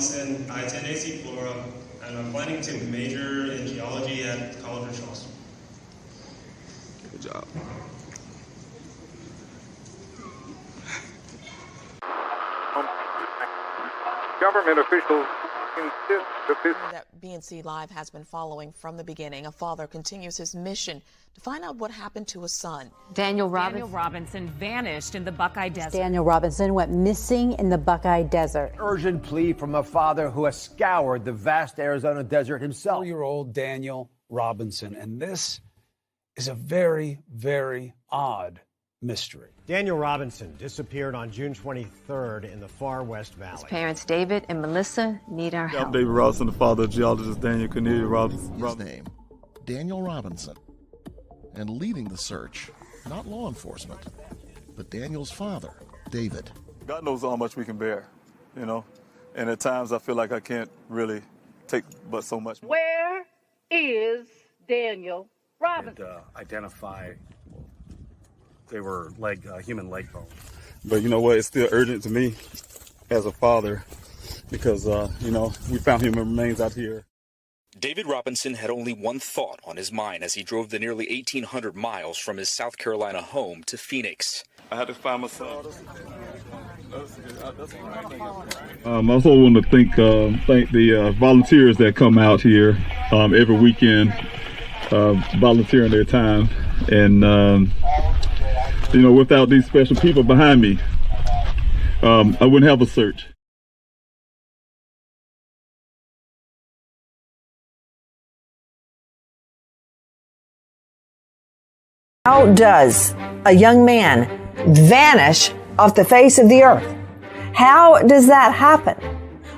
Robinson. I attend AC Flora, and I'm planning to major in geology at College of Charleston. Good job. Government officials insist that this... That BNC Live has been following from the beginning. A father continues his mission to find out what happened to his son. Daniel Robinson vanished in the Buckeye Desert. Daniel Robinson went missing in the Buckeye Desert. Urgent plea from a father who has scoured the vast Arizona desert himself. 4-year-old Daniel Robinson, and this is a very, very odd mystery. Daniel Robinson disappeared on June 23rd in the far West Valley. His parents, David and Melissa, need our help. I'm David Robinson, the father of geologist Daniel Robinson. His name, Daniel Robinson. And leading the search, not law enforcement, but Daniel's father, David. God knows how much we can bear, you know, and at times I feel like I can't really take but so much more. Where is Daniel Robinson? And identify they were human leg bones. But you know what, it's still urgent to me as a father because, you know, we found human remains out here. David Robinson had only one thought on his mind as he drove the nearly 1,800 miles from his South Carolina home to Phoenix. I had to find my son. I also want to thank the volunteers that come out here every weekend, volunteering their time. And, you know, without these special people behind me, I wouldn't have a search. How does a young man vanish off the face of the earth? How does that happen?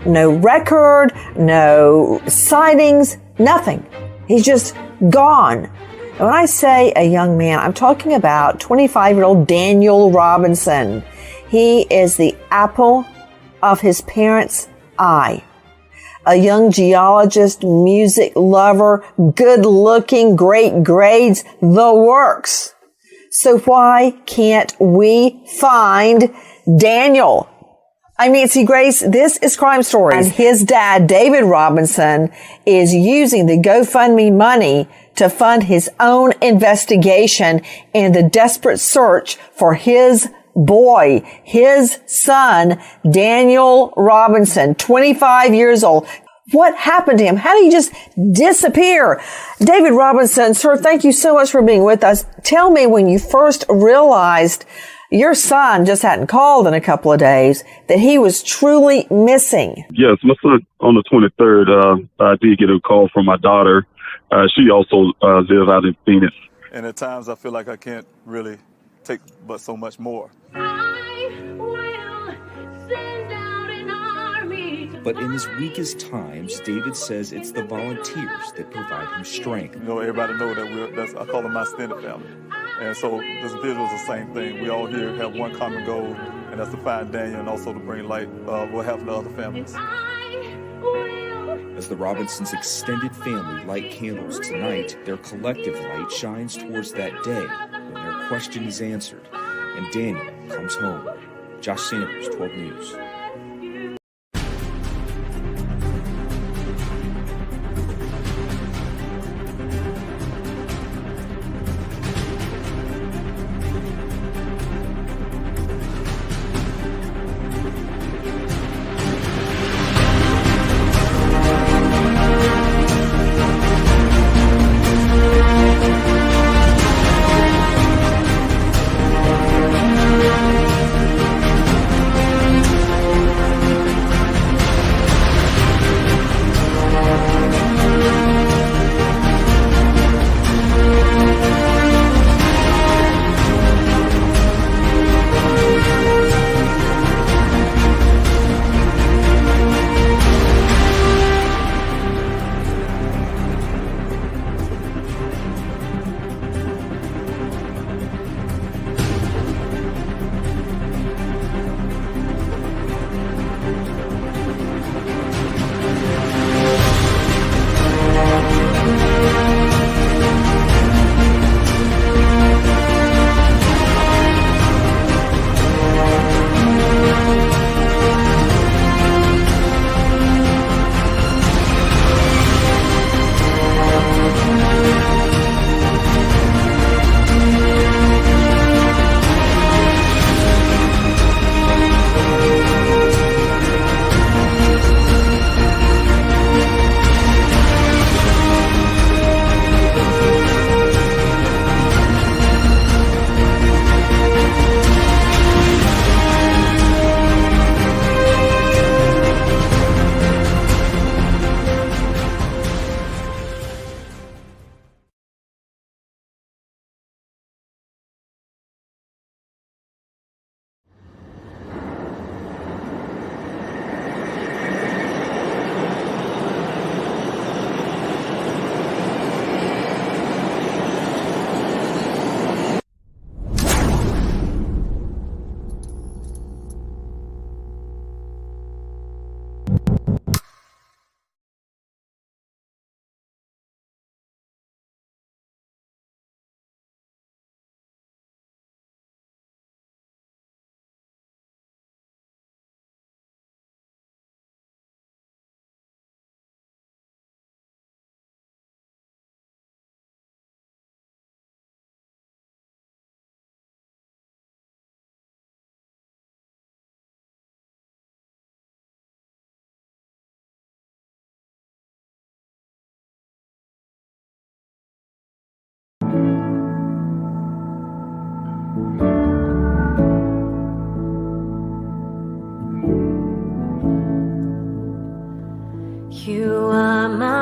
No record, no sightings, nothing. He's just gone. And when I say a young man, I'm talking about 25-year-old Daniel Robinson. He is the apple of his parents' eye. A young geologist, music lover, good-looking, great grades, the works. So why can't we find Daniel? I'm Nancy Grace. This is Crime Stories. And his dad, David Robinson, is using the GoFundMe money to fund his own investigation and the desperate search for his boy, his son, Daniel Robinson, 25 years old. What happened to him? How did he just disappear? David Robinson, sir, thank you so much for being with us. Tell me when you first realized your son just hadn't called in a couple of days, that he was truly missing. Yes, my son, on the 23rd, I did get a call from my daughter. She also lives out in Phoenix. And at times I feel like I can't really take but so much more. But in his weakest times, David says it's the volunteers that provide him strength. You know, everybody know that I call them my extended family. And so this visual is the same thing. We all here have one common goal, and that's to find Daniel and also to bring light what happened to other families. As the Robinsons' extended family light candles tonight, their collective light shines towards that day when their question is answered and Daniel comes home. Josh Sanders, 12 News.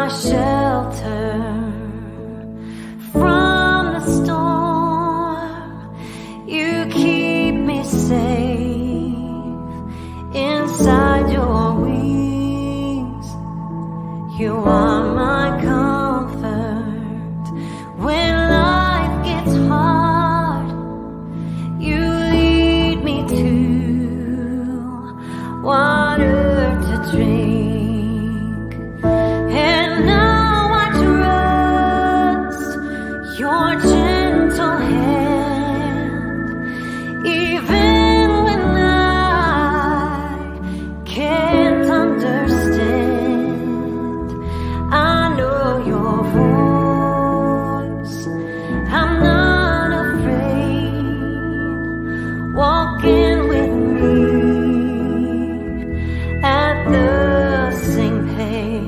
my shelter from the storm. You keep me safe inside your wings. You are my comfort when life gets hard. You lead me to water to drink, and now I trust your gentle hand, even when I can't understand. I know your voice, I'm not afraid, walking with me at the same pace.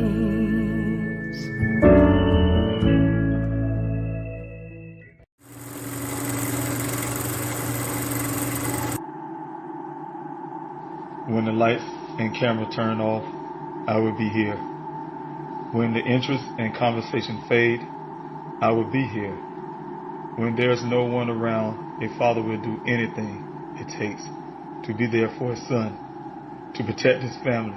When the lights and camera turn off, I will be here. When the interest and conversation fade, I will be here. When there's no one around, a father will do anything it takes to be there for his son, to protect his family.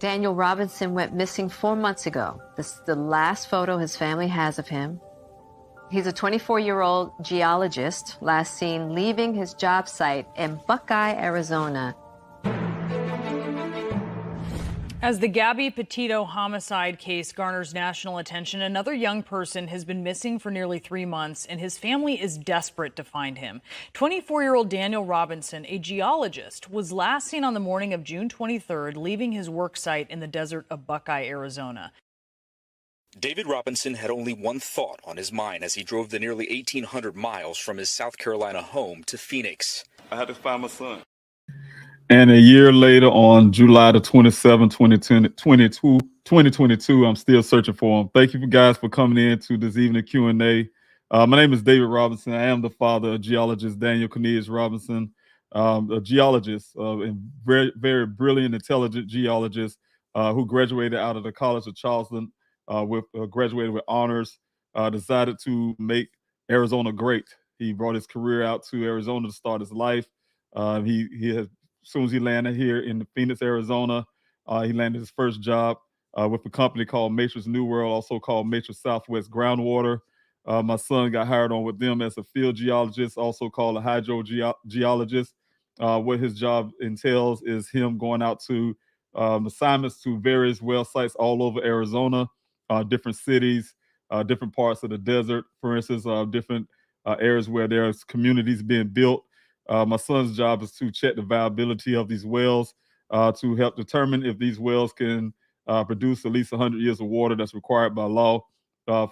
Daniel Robinson went missing 4 months ago. This is the last photo his family has of him. He's a 24-year-old geologist, last seen leaving his job site in Buckeye, Arizona. As the Gabby Petito homicide case garners national attention, another young person has been missing for nearly 3 months, and his family is desperate to find him. 24-year-old Daniel Robinson, a geologist, was last seen on the morning of June 23rd, leaving his work site in the desert of Buckeye, Arizona. David Robinson had only one thought on his mind as he drove the nearly 1,800 miles from his South Carolina home to Phoenix. I had to find my son. And a year later, on July the 27th, 2022, I'm still searching for him. Thank you guys for coming in to this evening Q&A. My name is David Robinson. I am the father of geologist Daniel Robinson, a geologist, and very, very brilliant, intelligent geologist who graduated out of the College of Charleston, graduated with honors, decided to make Arizona great. He brought his career out to Arizona to start his life. He has, as soon as he landed here in Phoenix, Arizona, he landed his first job with a company called Matrix New World, also called Matrix Southwest Groundwater. My son got hired on with them as a field geologist, also called a hydrogeologist. What his job entails is him going out to assignments to various well sites all over Arizona, different cities, different parts of the desert, for instance, different areas where there's communities being built. My son's job is to check the viability of these wells to help determine if these wells can produce at least 100 years of water that's required by law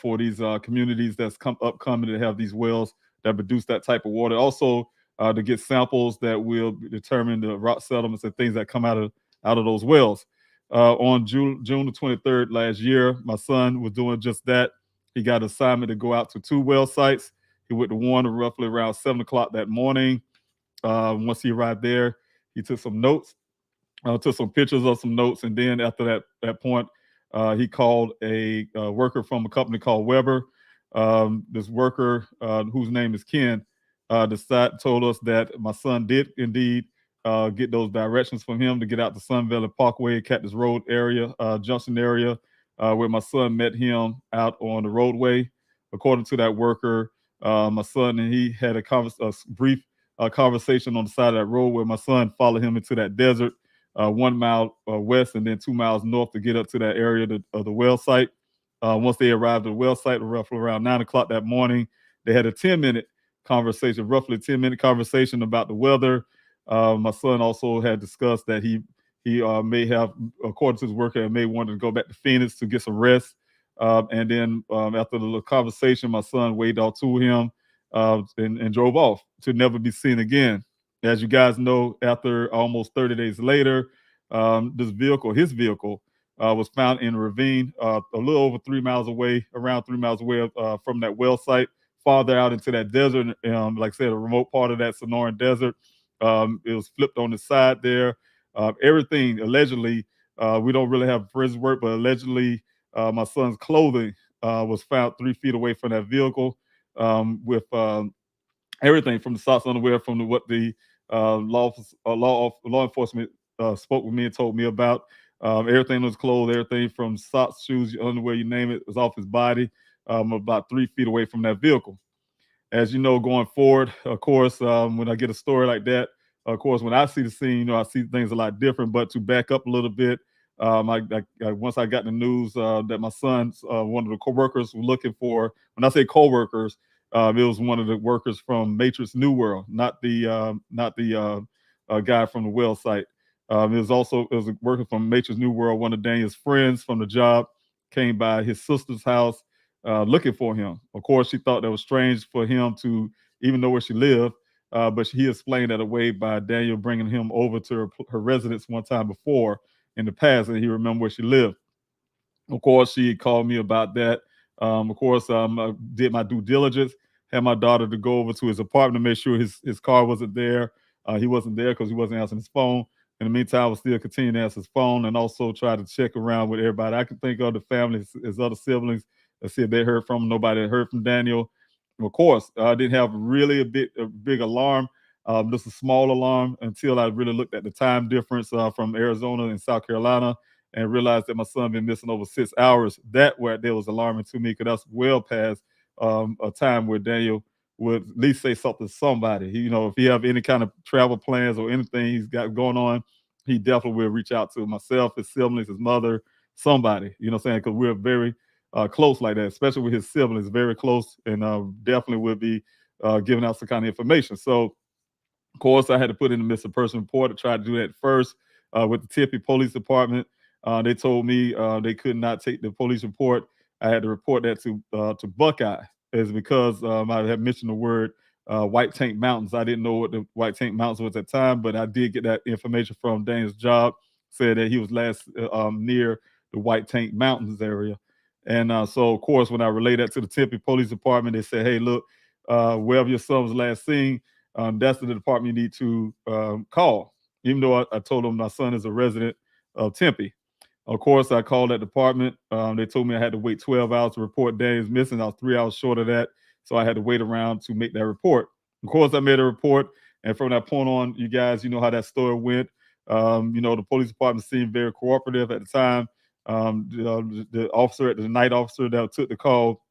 for these communities that's upcoming to have these wells that produce that type of water. Also, to get samples that will determine the rock settlements and things that come out of those wells. On June the 23rd last year, my son was doing just that. He got an assignment to go out to 2 well sites. He went to one roughly around 7 o'clock that morning. Once he arrived there, he took some notes, took some pictures of some notes, and then after that point, he called a worker from a company called Weber. This worker, whose name is Ken, told us that my son did indeed get those directions from him to get out to Sun Valley Parkway, Cactus Road area, Junction area, where my son met him out on the roadway. According to that worker, my son and he had a brief conversation on the side of that road where my son followed him into that desert, 1 mile west and then 2 miles north to get up to that area of the well site. Once they arrived at the well site, roughly around 9 o'clock that morning, they had a 10-minute conversation, roughly a 10-minute conversation about the weather. My son also had discussed that he may have, according to his worker, may want to go back to Phoenix to get some rest. And then after the little conversation, my son waved off to him and drove off to never be seen again. As you guys know, after almost 30 days later, his vehicle, was found in a ravine a little over 3 miles away, around 3 miles away from that well site, farther out into that desert. Like I said, a remote part of that Sonoran desert. It was flipped on the side there. Everything allegedly, we don't really have forensic work, but allegedly my son's clothing was found 3 feet away from that vehicle, with everything from the socks, underwear, from what the law enforcement spoke with me and told me about. Everything was clothes, everything from socks, shoes, underwear, you name it, was off his body, about 3 feet away from that vehicle. As you know, going forward, of course, when I get a story like that, of course, when I see the scene, I see things a lot different. But to back up a little bit, once I got the news that my son's one of the coworkers were looking for. When I say coworkers, it was one of the workers from Matrix New World, not the guy from the well site. It was working from Matrix New World. One of Daniel's friends from the job came by his sister's house looking for him. Of course, she thought that was strange for him to even know where she lived, but he explained that away by Daniel bringing him over to her residence one time before in the past, and he remembered where she lived. Of course, she called me about that. Of course, I did my due diligence, had my daughter to go over to his apartment to make sure his car wasn't there. He wasn't there because he wasn't answering his phone. In the meantime, I was still continuing to answer his phone and also try to check around with everybody I could think of, the family, his other siblings, to see if they heard from him. Nobody had heard from Daniel. Of course, I didn't have really a big alarm, just a small alarm, until I really looked at the time difference from Arizona and South Carolina and realized that my son been missing over 6 hours. That was alarming to me, because that's well past a time where Daniel would at least say something to somebody. If he have any kind of travel plans or anything he's got going on, he definitely will reach out to myself, his siblings, his mother, somebody. You know what I'm saying? Because we're very close like that, especially with his siblings, very close, and definitely will be giving out some kind of information. So, of course, I had to put in a missing person report to try to do that first with the Tempe Police Department. They told me they could not take the police report. I had to report that to Buckeye. Is because I had mentioned the word White Tank Mountains. I didn't know what the White Tank Mountains was at the time, but I did get that information from Daniel's job, said that he was last near the White Tank Mountains area. And so, of course, when I relayed that to the Tempe Police Department, they said, hey, look, wherever your son was last seen, that's the department you need to call, even though I told them my son is a resident of Tempe. Of course, I called that department. They told me I had to wait 12 hours to report Daniel's missing. I was 3 hours short of that, so I had to wait around to make that report. Of course, I made a report, and from that point on, you guys, you know how that story went. The police department seemed very cooperative at the time. The officer, the night officer that took the call,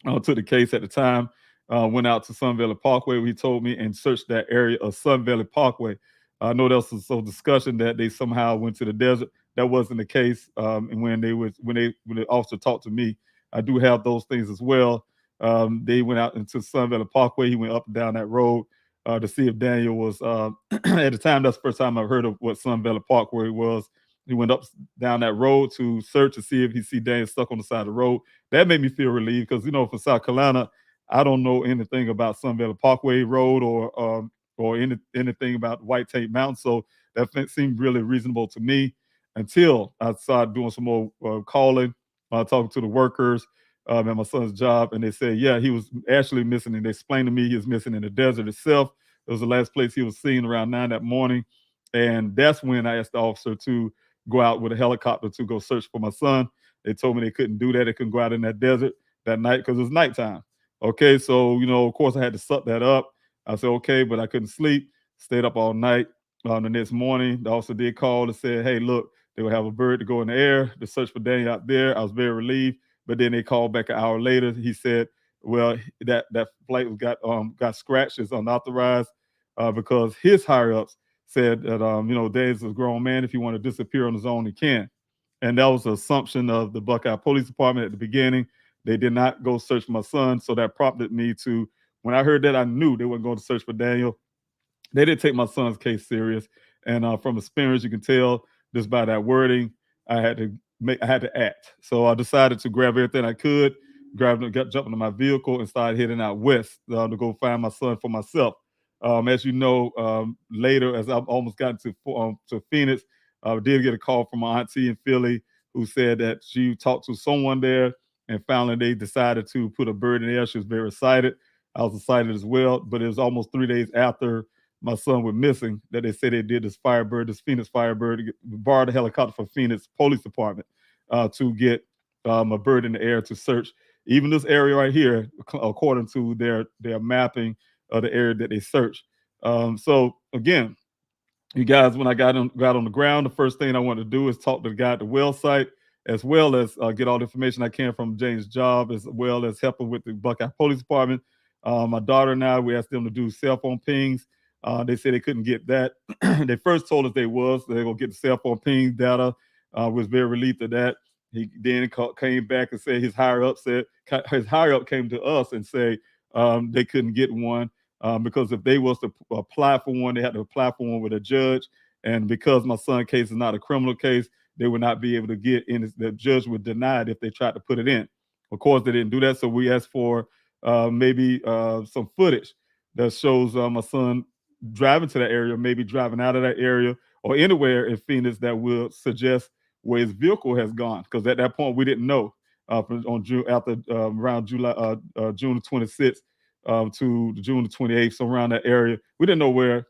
took the case at the time, went out to Sun Valley Parkway, where he told me, and searched that area of Sun Valley Parkway. I know there was some discussion that they somehow went to the desert. That wasn't the case. And when the officer talked to me, I do have those things as well. They went out into Sun Valley Parkway. He went up and down that road to see if Daniel was. At the time, that's the first time I've heard of what Sun Valley Parkway was. He went up down that road to search to see if he see Daniel stuck on the side of the road. That made me feel relieved, because for South Carolina, I don't know anything about Sun Valley Parkway Road or anything about White Tank Mountain. So that seemed really reasonable to me, until I started doing some more calling, talking to the workers at my son's job, and they said, yeah, he was actually missing, and they explained to me he was missing in the desert itself. It was the last place he was seen around 9 that morning, and that's when I asked the officer to go out with a helicopter to go search for my son. They told me they couldn't do that. They couldn't go out in that desert that night because it was nighttime. Okay, so, of course, I had to suck that up. I said, okay, but I couldn't sleep, stayed up all night. The next morning, the officer did call and said, hey, look, they will have a bird to go in the air to search for Daniel out there. I was very relieved. But then they called back an hour later. He said Well, that flight got scratched, is unauthorized, because his higher ups said that Dave's a grown man. If he want to disappear on his own, he can. And that was the assumption of the Buckeye Police Department at the beginning. They did not go search for my son, so that prompted me to. When I heard that, I knew they weren't going to search for Daniel. They didn't take my son's case serious, and from experience, you can tell just by that wording, I had to act. So I decided to grab everything I could, jump into my vehicle, and started heading out west to go find my son for myself. As you know, later, as I almost got to Phoenix, I did get a call from my auntie in Philly who said that she talked to someone there, and finally they decided to put a bird in the air. She was very excited. I was excited as well, but it was almost 3 days after my son was missing that they said they did this Phoenix Firebird, borrowed a helicopter from Phoenix Police Department to get a bird in the air to search even this area right here, according to their mapping of the area that they searched. So again, you guys, when I got on the ground, the first thing I wanted to do is talk to the guy at the well site, as well as get all the information I can from James' job, as well as helping with the Buckeye Police Department. My daughter and I, we asked them to do cell phone pings. They said they couldn't get that. They first told us they were going to get the cell phone ping data. Was very relieved of that. He then came back and said his higher up came to us and say they couldn't get one because if they was to apply for one, they had to apply for one with a judge. And because my son's case is not a criminal case, they would not be able to get in. The judge would deny it if they tried to put it in. Of course, they didn't do that. So we asked for maybe some footage that shows my son driving to that area, maybe driving out of that area, or anywhere in Phoenix that will suggest where his vehicle has gone. Because at that point, we didn't know around June the 26th to June the 28th, so around that area, we didn't know where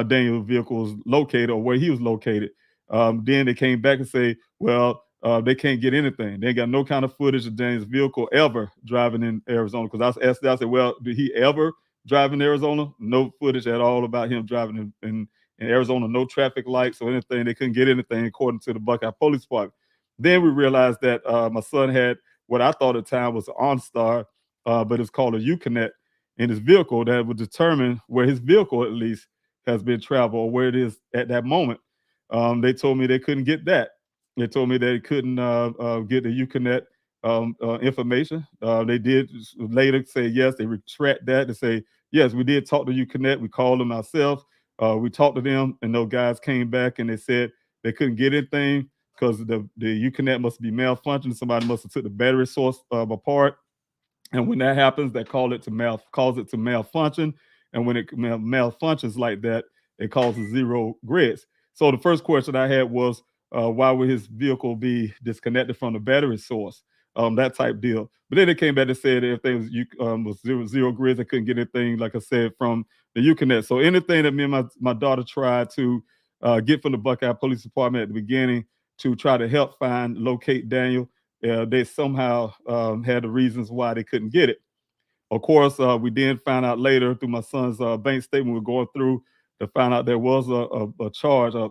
Daniel's vehicle was located or where he was located. Then they came back and say, well, they can't get anything. They ain't got no kind of footage of Daniel's vehicle ever driving in Arizona. Because I asked, I said, well, did he ever drive in Arizona? No footage at all about him driving in Arizona, no traffic lights or anything. They couldn't get anything according to the Buckeye Police Department. Then we realized that my son had what I thought at the time was an OnStar, but it's called a Uconnect in his vehicle that would determine where his vehicle at least has been traveled or where it is at that moment. They told me they couldn't get that. They told me they couldn't get the Uconnect information. They did later say yes. They retract that and say, yes, we did talk to Uconnect. We called them ourselves. We talked to them, and those guys came back and they said they couldn't get anything because the Uconnect must be malfunctioning. Somebody must have took the battery source apart. And when that happens, they cause it to malfunction. And when it malfunctions like that, it causes zero grids. So the first question I had was, why would his vehicle be disconnected from the battery source? That type deal. But then they came back and said if there was zero grids, they couldn't get anything, like I said, from the Uconnect. So anything that me and my daughter tried to get from the Buckeye Police Department at the beginning to try to locate Daniel, they somehow had the reasons why they couldn't get it. Of course, we then found out later through my son's bank statement we were going through to find out there was a charge, a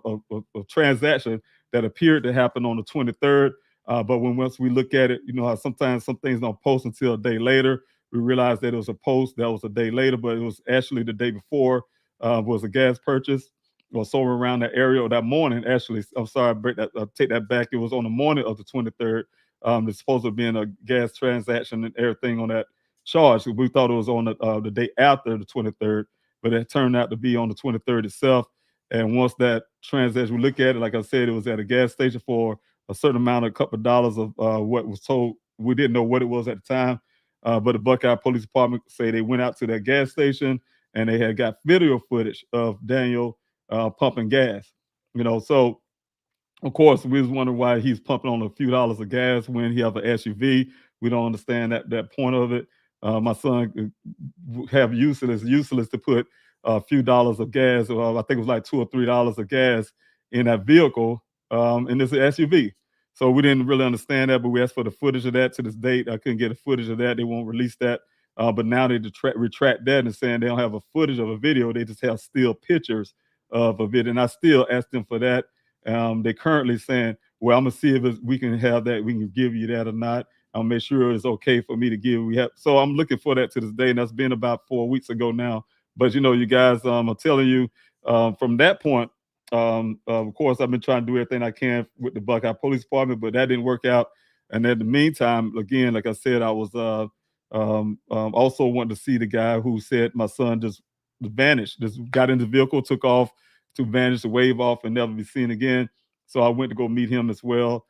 transaction that appeared to happen on the 23rd. But once we look at it, you know how sometimes some things don't post until a day later. We realized that it was a post that was a day later, but it was actually the day before was a gas purchase or somewhere around that area or that morning. Actually, I'm sorry, I'll take that back. It was on the morning of the 23rd. It's supposed to have been a gas transaction and everything on that charge. We thought it was on the day after the 23rd, but it turned out to be on the 23rd itself. And once that transaction, we look at it, like I said, it was at a gas station for a certain amount, a couple of dollars of what was told. We didn't know what it was at the time, but the Buckeye Police Department say they went out to that gas station and they had got video footage of Daniel pumping gas. You know, so of course we was wondering why he's pumping on a few dollars of gas when he has an SUV. We don't understand that point of it. My son have useless to put a few dollars of gas. I think it was like $2 or $3 of gas in that vehicle, and it's an SUV. So we didn't really understand that, but we asked for the footage of that. To this date, I couldn't get a footage of that. They won't release that. But now they retract that and saying they don't have a footage of a video. They just have still pictures of a video. And I still asked them for that. They're currently saying, well, I'm going to see if we can have that. We can give you that or not. I'll make sure it's okay for me to give. So I'm looking for that to this day, and that's been about 4 weeks ago now. But you guys, I'm telling you, from that point, of course, I've been trying to do everything I can with the Buckeye Police Department, but that didn't work out. And in the meantime, again, like I said, I was also wanting to see the guy who said my son just vanished, just got in the vehicle, took off to vanish, to wave off, and never be seen again. So I went to go meet him as well,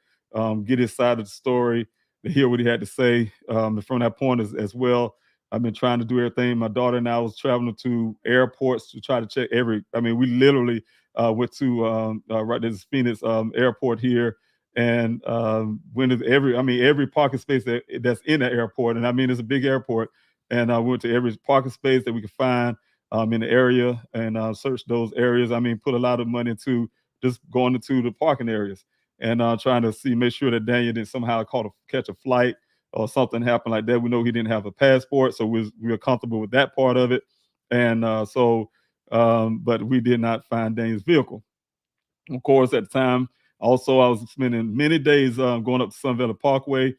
get his side of the story, to hear what he had to say. And from that point as well, I've been trying to do everything. My daughter and I was traveling to airports to try to check we literally went to right there's Phoenix airport here, and went to every parking space that's in the airport. And I mean, it's a big airport. And I went to every parking space that we could find in the area, and searched those areas. I mean, put a lot of money into just going into the parking areas, and trying to make sure that Daniel didn't somehow catch a flight or something happened like that. We know he didn't have a passport, so we were comfortable with that part of it. And but we did not find Daniel's vehicle. Of course, at the time, also, I was spending many days going up to Sun Valley Parkway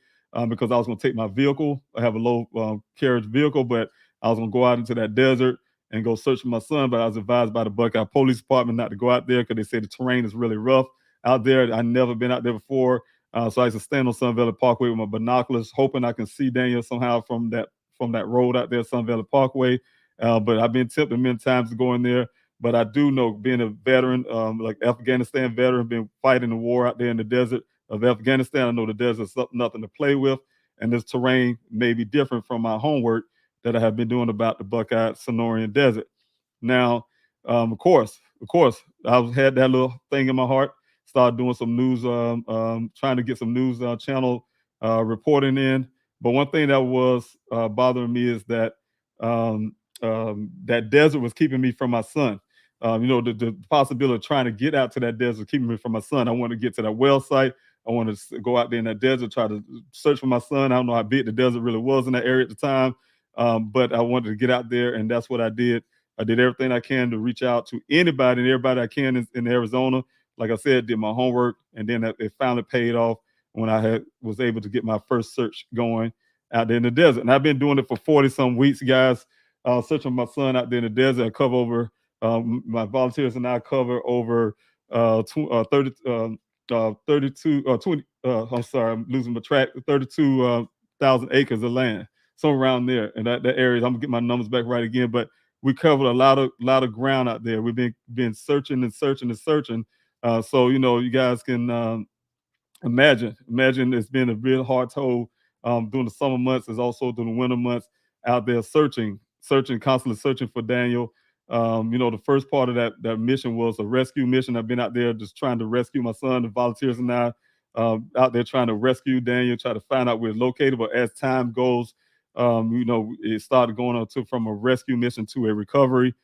because I was going to take my vehicle. I have a low carriage vehicle, but I was going to go out into that desert and go search for my son. But I was advised by the Buckeye Police Department not to go out there because they said the terrain is really rough out there. I'd never been out there before. So I used to stand on Sun Valley Parkway with my binoculars, hoping I can see Daniel somehow from that road out there, Sun Valley Parkway. But I've been tempted many times to go in there. But I do know, being a veteran, like Afghanistan veteran, been fighting the war out there in the desert of Afghanistan. I know the desert's nothing to play with, and this terrain may be different from my homework that I have been doing about the Buckeye Sonoran Desert. Now, of course, I had that little thing in my heart. Started doing some news, trying to get some news channel reporting in. But one thing that was bothering me is that that desert was keeping me from my son. The possibility of trying to get out to that desert was keeping me from my son. I wanted to get to that well site. I wanted to go out there in that desert, try to search for my son. I don't know how big the desert really was in that area at the time, but I wanted to get out there, and that's what I did. I did everything I can to reach out to anybody and everybody I can in Arizona. Like I said, did my homework, and then it finally paid off when I was able to get my first search going out there in the desert. And I've been doing it for 40-some weeks, guys, searching my son out there in the desert. I cover over, my volunteers and I cover over 32, I'm sorry, I'm losing my track, 32,000 acres of land, somewhere around there. And that area, I'm gonna get my numbers back right again, but we covered a lot of ground out there. We've been searching and searching and searching. So, you guys can imagine it's been a real hard toll during the summer months, as also during the winter months, out there searching, constantly searching for Daniel. The first part of that mission was a rescue mission. I've been out there just trying to rescue my son. The volunteers and I out there trying to rescue Daniel, try to find out where it's located. But as time goes, it started going on from a rescue mission to a recovery.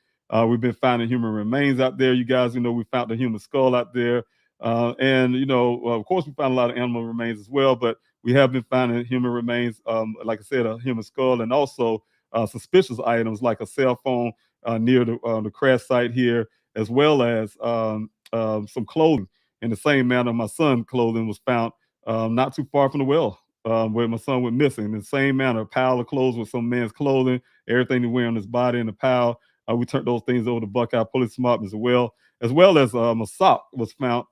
We've been finding human remains out there. You guys, we found a human skull out there. And of course, we found a lot of animal remains as well, but we have been finding human remains, like I said, a human skull, and also suspicious items like a cell phone near the crash site here, as well as some clothing. In the same manner, my son's clothing was found not too far from the well where my son went missing. In the same manner, a pile of clothes with some man's clothing, everything he wear on his body in a pile. We turned those things over to Buckeye Police Department as well as a sock was found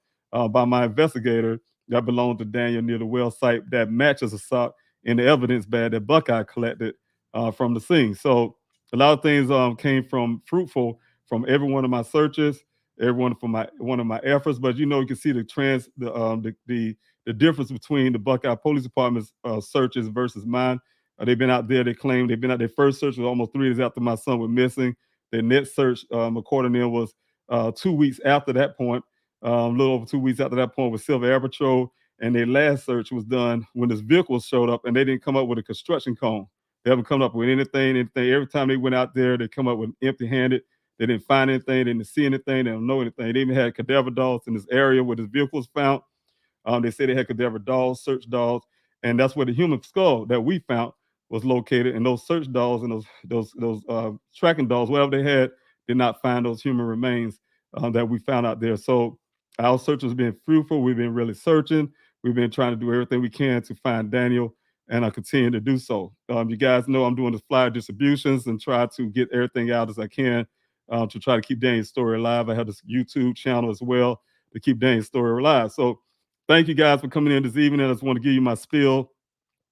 by my investigator that belonged to Daniel near the well site that matches a sock in the evidence bag that Buckeye collected from the scene. So a lot of things came fruitful from every one of my searches, every one of my efforts. But you can see the difference between the Buckeye Police Department's searches versus mine. They've been out there. They claim they've been out. Their first search was almost 3 days after my son went missing. Their next search, according to them, was 2 weeks after that point. A little over 2 weeks after that point with Silver Air Patrol. And their last search was done when this vehicle showed up, and they didn't come up with a construction cone. They haven't come up with anything. Every time they went out there, they come up with empty-handed. They didn't find anything. They didn't see anything. They don't know anything. They even had cadaver dogs in this area where this vehicle was found. They said they had cadaver dogs, search dogs, and that's where the human skull that we found was located. And those search dogs and those tracking dogs, whatever they had, did not find those human remains that we found out there. So our search has been fruitful. We've been really searching. We've been trying to do everything we can to find Daniel. and I continue to do so. You guys know I'm doing the flyer distributions and try to get everything out as I can to try to keep Daniel's story alive. I have this YouTube channel as well to keep Daniel's story alive. So thank you guys for coming in this evening. I just want to give you my spiel.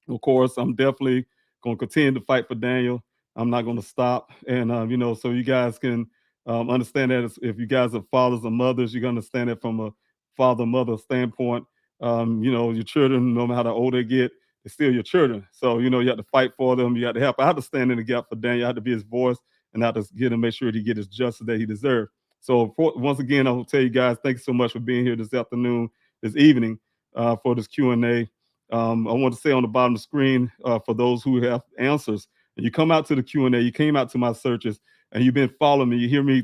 Of course, I'm definitely going to continue to fight for Daniel. I'm not going to stop. And, so you guys can understand that if you guys are fathers or mothers, you're going to understand it from a father-mother standpoint. Your children, no matter how old they get, they're still your children. So, you have to fight for them. You have to help. I have to stand in the gap for Daniel. I have to be his voice, and I have to get him, make sure he get his justice that he deserves. So once again, I will tell you guys, thank you so much for being here this afternoon, this evening for this Q&A. I want to say on the bottom of the screen for those who have answers, and you come out to the Q&A, you came out to my searches, and you've been following me. You hear me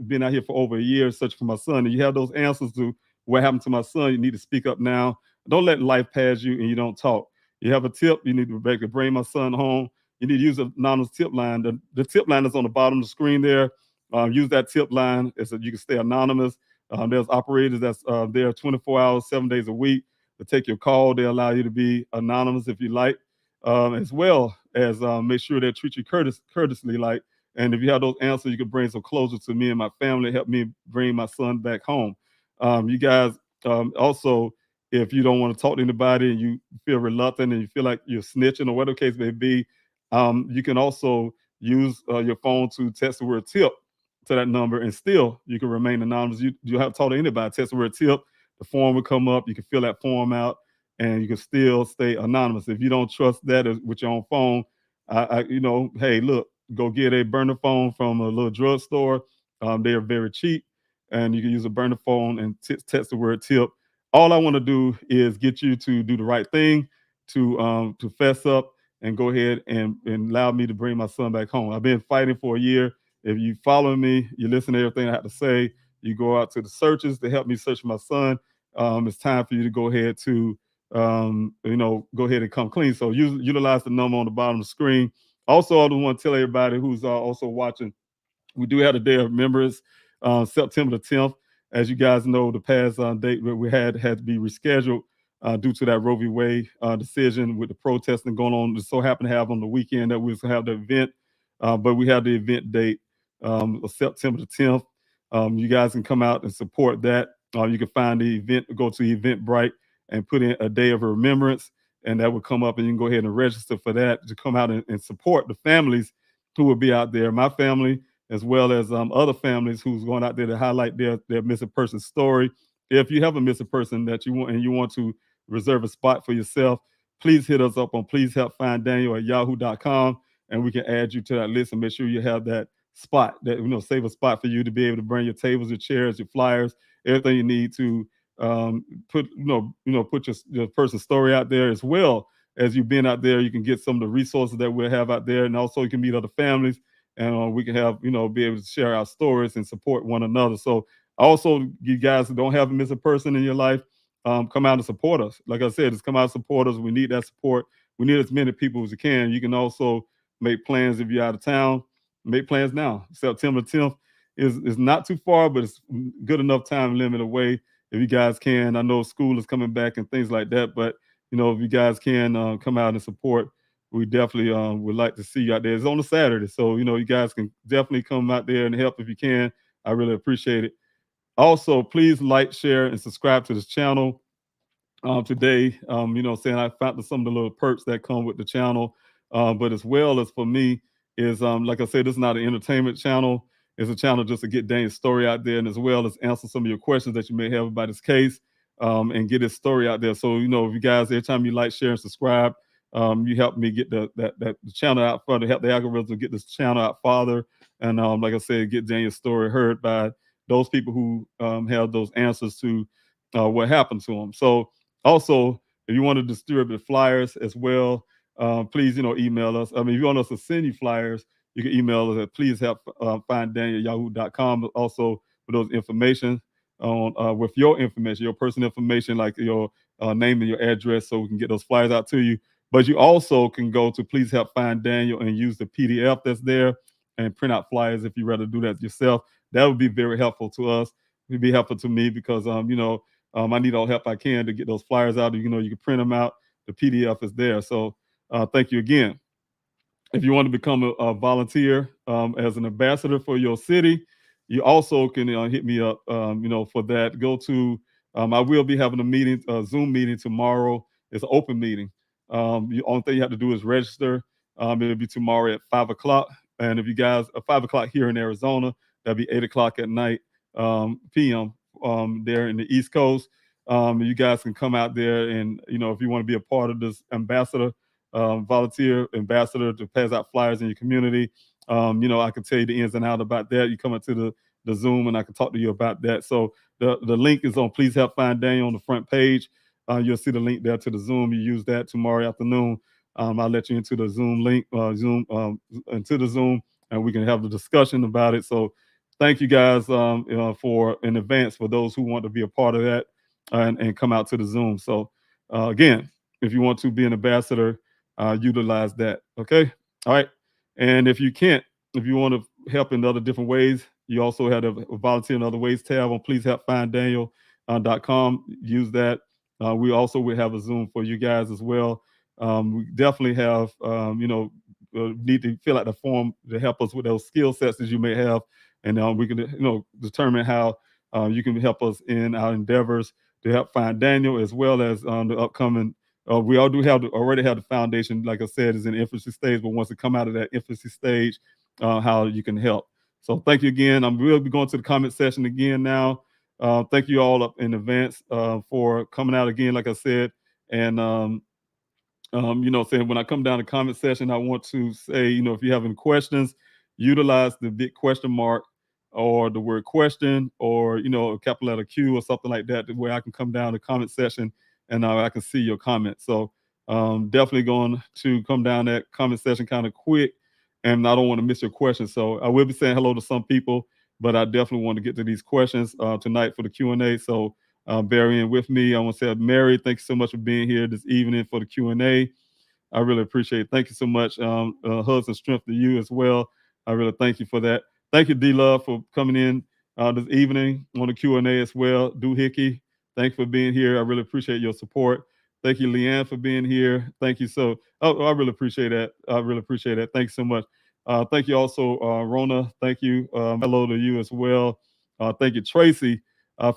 been out here for over a year searching for my son, and you have those answers to what happened to my son. You need to speak up now. Don't let life pass you and you don't talk. You have a tip, you need to bring my son home. You need to use an anonymous tip line. The tip line is on the bottom of the screen there. Use that tip line so you can stay anonymous. There's operators that's there 24 hours, 7 days a week to take your call. They allow you to be anonymous if you like, as well as make sure they treat you courteously. And if you have those answers, you can bring some closure to me and my family, help me bring my son back home. You guys also, if you don't want to talk to anybody and you feel reluctant and you feel like you're snitching or whatever the case may be, you can also use your phone to text the word tip to that number, and still you can remain anonymous. You don't have to talk to anybody. Text the word tip. The form will come up. You can fill that form out, and you can still stay anonymous. If you don't trust that with your own phone, hey, look, go get a burner phone from a little drugstore. They are very cheap, and you can use a burner phone and text the word tip. All I want to do is get you to do the right thing, to fess up and go ahead and allow me to bring my son back home. I've been fighting for a year. If you follow me, you listen to everything I have to say, you go out to the searches to help me search my son. It's time for you to go ahead to, go ahead and come clean. So utilize the number on the bottom of the screen. Also, I want to tell everybody who's also watching, we do have a day of remembrance, September the 10th. As you guys know, the past date that we had to be rescheduled due to that Roe v. Wade decision with the protesting going on. It so happened to have on the weekend that we was have the event, but we have the event date of September the 10th. You guys can come out and support that. You can find the event, go to Eventbrite and put in a day of remembrance, and that will come up, and you can go ahead and register for that to come out and support the families who will be out there. My family, as well as other families who's going out there to highlight their missing person story. If you have a missing person that you want to reserve a spot for yourself, please hit us up on pleasehelpfinddaniel@yahoo.com, and we can add you to that list and make sure you have that spot, that save a spot for you to be able to bring your tables, your chairs, your flyers, everything you need to put your person's story out there. As well as you being out there, you can get some of the resources that we'll have out there, and also you can meet other families, and we can have be able to share our stories and support one another. So also, you guys who don't have a missing person in your life, come out and support us. Like I said, just come out and support us. We need that support. We need as many people as you can. You can also make plans if you're out of town. Make plans now. September 10th is not too far, but it's good enough time limit away if you guys can. I know school is coming back and things like that, but if you guys can come out and support, we definitely would like to see you out there. It's on a Saturday, so you guys can definitely come out there and help if you can. I really appreciate it. Also, please like, share, and subscribe to this channel. Today, saying I found some of the little perks that come with the channel, but as well as for me is like I said, this is not an entertainment channel. It's a channel just to get Dane's story out there, and as well as answer some of your questions that you may have about his case, and get his story out there. So if you guys, every time you like, share, and subscribe, you help me get the channel out further, help the algorithm get this channel out farther, and like I said, get Daniel's story heard by those people who have those answers to what happened to him. So also, if you want to distribute flyers as well, please email us. I mean, if you want us to send you flyers, you can email us at pleasehelpfinddaniel@yahoo.com. Also with those information on with your information, your personal information, like your name and your address, so we can get those flyers out to you. But you also can go to Please Help Find Daniel and use the PDF that's there and print out flyers if you rather do that yourself. That would be very helpful to us. It would be helpful to me because I need all help I can to get those flyers out. You can print them out. The PDF is there. So thank you again. If you want to become a volunteer as an ambassador for your city, you also can hit me up, for that. Go to, I will be having a Zoom meeting tomorrow. It's an open meeting. The only thing you have to do is register. It'll be tomorrow at 5 o'clock. And if you guys, 5 o'clock here in Arizona, that'll be 8 o'clock at night, p.m. There in the East Coast. You guys can come out there and, if you want to be a part of this volunteer ambassador to pass out flyers in your community. I can tell you the ins and outs about that. You come into the Zoom and I can talk to you about that. So the link is on Please Help Find Daniel on the front page. You'll see the link there to the Zoom. You use that tomorrow afternoon. I'll let you into the Zoom link, into the Zoom, and we can have the discussion about it. So thank you guys for in advance for those who want to be a part of that and come out to the Zoom. So again, if you want to be an ambassador, utilize that. Okay. All right. And if you want to help in other different ways, you also have a volunteer in other ways tab on pleasehelpfinddaniel.com. Use that. We also will have a Zoom for you guys as well. We definitely have, need to fill out the form to help us with those skill sets that you may have. And we can, determine how you can help us in our endeavors to help find Daniel, as well as the upcoming. We all do already have the foundation, like I said, is in the infancy stage, but once it come out of that infancy stage, how you can help. So thank you again. We'll be going to the comment section again now. Thank you all up in advance for coming out again, like I said. And, saying when I come down to comment section, I want to say, if you have any questions, utilize the big question mark or the word question or, a capital letter Q or something like that, where I can come down to comment section and I can see your comments. So definitely going to come down that comment section kind of quick, and I don't want to miss your questions. So I will be saying hello to some people, but I definitely want to get to these questions tonight for the Q&A. So bear in with me. I want to say, Mary, thank you so much for being here this evening for the Q&A. I really appreciate it. Thank you so much. Hugs and strength to you as well. I really thank you for that. Thank you, D-Love, for coming in this evening on the Q&A as well. Doohickey, thanks for being here. I really appreciate your support. Thank you, Leanne, for being here. Thank you. I really appreciate that. I really appreciate that. Thanks so much. Thank you also, Rona. Thank you. Hello to you as well. Thank you, Tracy,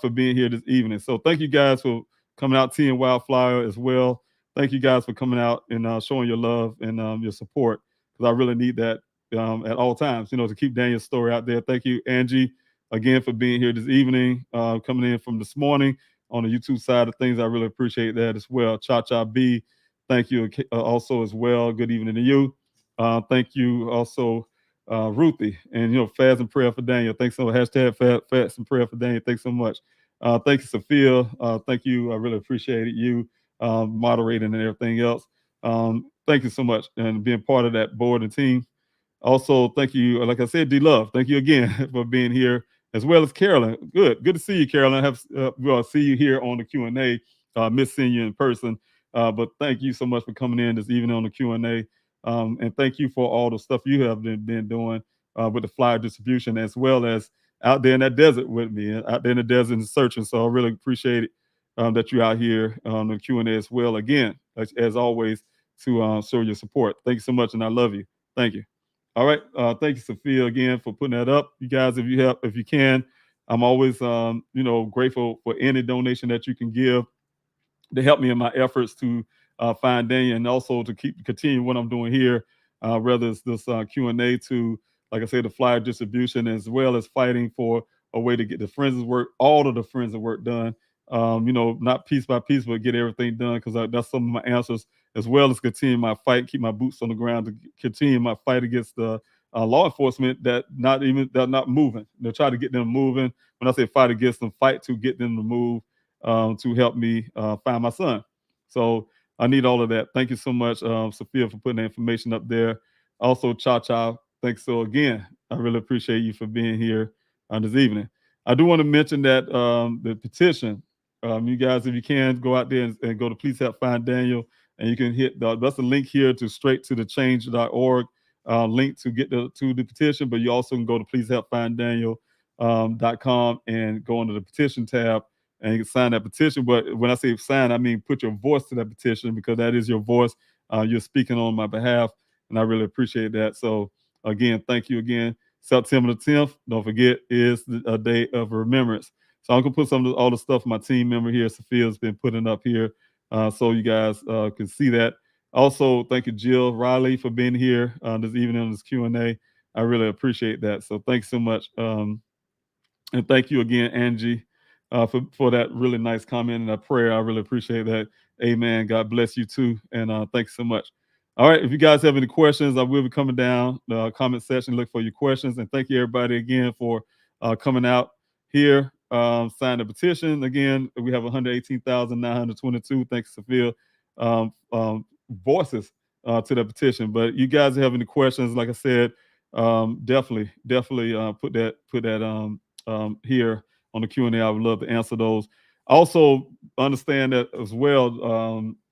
for being here this evening. So thank you guys for coming out, T and Wildflower as well. Thank you guys for coming out and showing your love and your support, because I really need that at all times, to keep Daniel's story out there. Thank you, Angie, again, for being here this evening, coming in from this morning on the YouTube side of things. I really appreciate that as well. Cha-Cha B, thank you also as well. Good evening to you. Thank you also, Ruthie, and, fast and prayer for Daniel. Thanks so much. Hashtag fast and prayer for Daniel. Thanks so much. Thank you, Sophia. Thank you. I really appreciated you moderating and everything else. Thank you so much and being part of that board and team. Also, thank you, like I said, D-Love, thank you again for being here, as well as Carolyn. Good to see you, Carolyn. I'll see you here on the Q&A. Miss seeing you in person, but thank you so much for coming in this evening on the Q&A. And thank you for all the stuff you have been doing with the flyer distribution, as well as out there in that desert with me, out there in the desert and searching. So I really appreciate it that you're out here on the Q&A as well. Again, as always, to show your support. Thank you so much, and I love you. Thank you. All right. Thank you, Sophia, again, for putting that up. You guys, if you can, I'm always, grateful for any donation that you can give to help me in my efforts to find Daniel, and also to continue what I'm doing here, whether it's this Q&A to, like I said, the flyer distribution, as well as fighting for a way to get the forensic work, all of the forensic work done, not piece by piece, but get everything done, because that's some of my answers, as well as continue my fight, keep my boots on the ground, to continue my fight against the law enforcement they're not moving. They'll try to get them moving. When I say fight against them, fight to get them to move, to help me find my son. So I need all of that. Thank you so much, Sophia, for putting the information up there. Also, Cha-Cha, thanks. So again, I really appreciate you for being here this evening. I do want to mention that the petition, you guys, if you can, go out there and go to Please Help Find Daniel, and you can hit that's the link here to straight to the change.org link to get to the petition, but you also can go to pleasehelpfinddaniel.com and go under the petition tab and you can sign that petition. But when I say sign, I mean put your voice to that petition, because that is your voice, you're speaking on my behalf, and I really appreciate that. So again, thank you again. September the 10th, don't forget, is a day of remembrance. So I'm gonna put all the stuff my team member here, Sophia's been putting up here, so you guys can see that. Also, thank you, Jill Riley, for being here this evening on this Q&A. I really appreciate that. So thanks so much. And thank you again, Angie, for that really nice comment and that prayer. I really appreciate that. Amen. God bless you too. And thanks so much. All right. If you guys have any questions, I will be coming down the comment section. Look for your questions. And thank you, everybody, again, for coming out here, sign the petition. Again, we have 118,922. Thanks, Sophia. Voices to the petition. But you guys have any questions, like I said, definitely put that here on the Q&A. I would love to answer those. Also, understand that as well,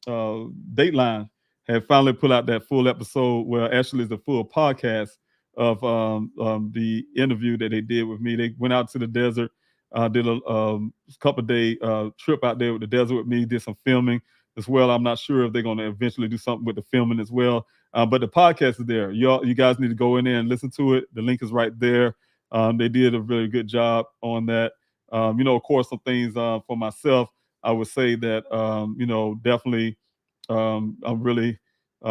Dateline had finally put out that full episode, well, actually it's a full podcast of the interview that they did with me. They went out to the desert, did a couple of day trip out there with the desert with me, did some filming as well. I'm not sure if they're going to eventually do something with the filming as well. But the podcast is there. You guys need to go in there and listen to it. The link is right there. They did a really good job on that. Of course, some things for myself, I would say that, definitely I'm really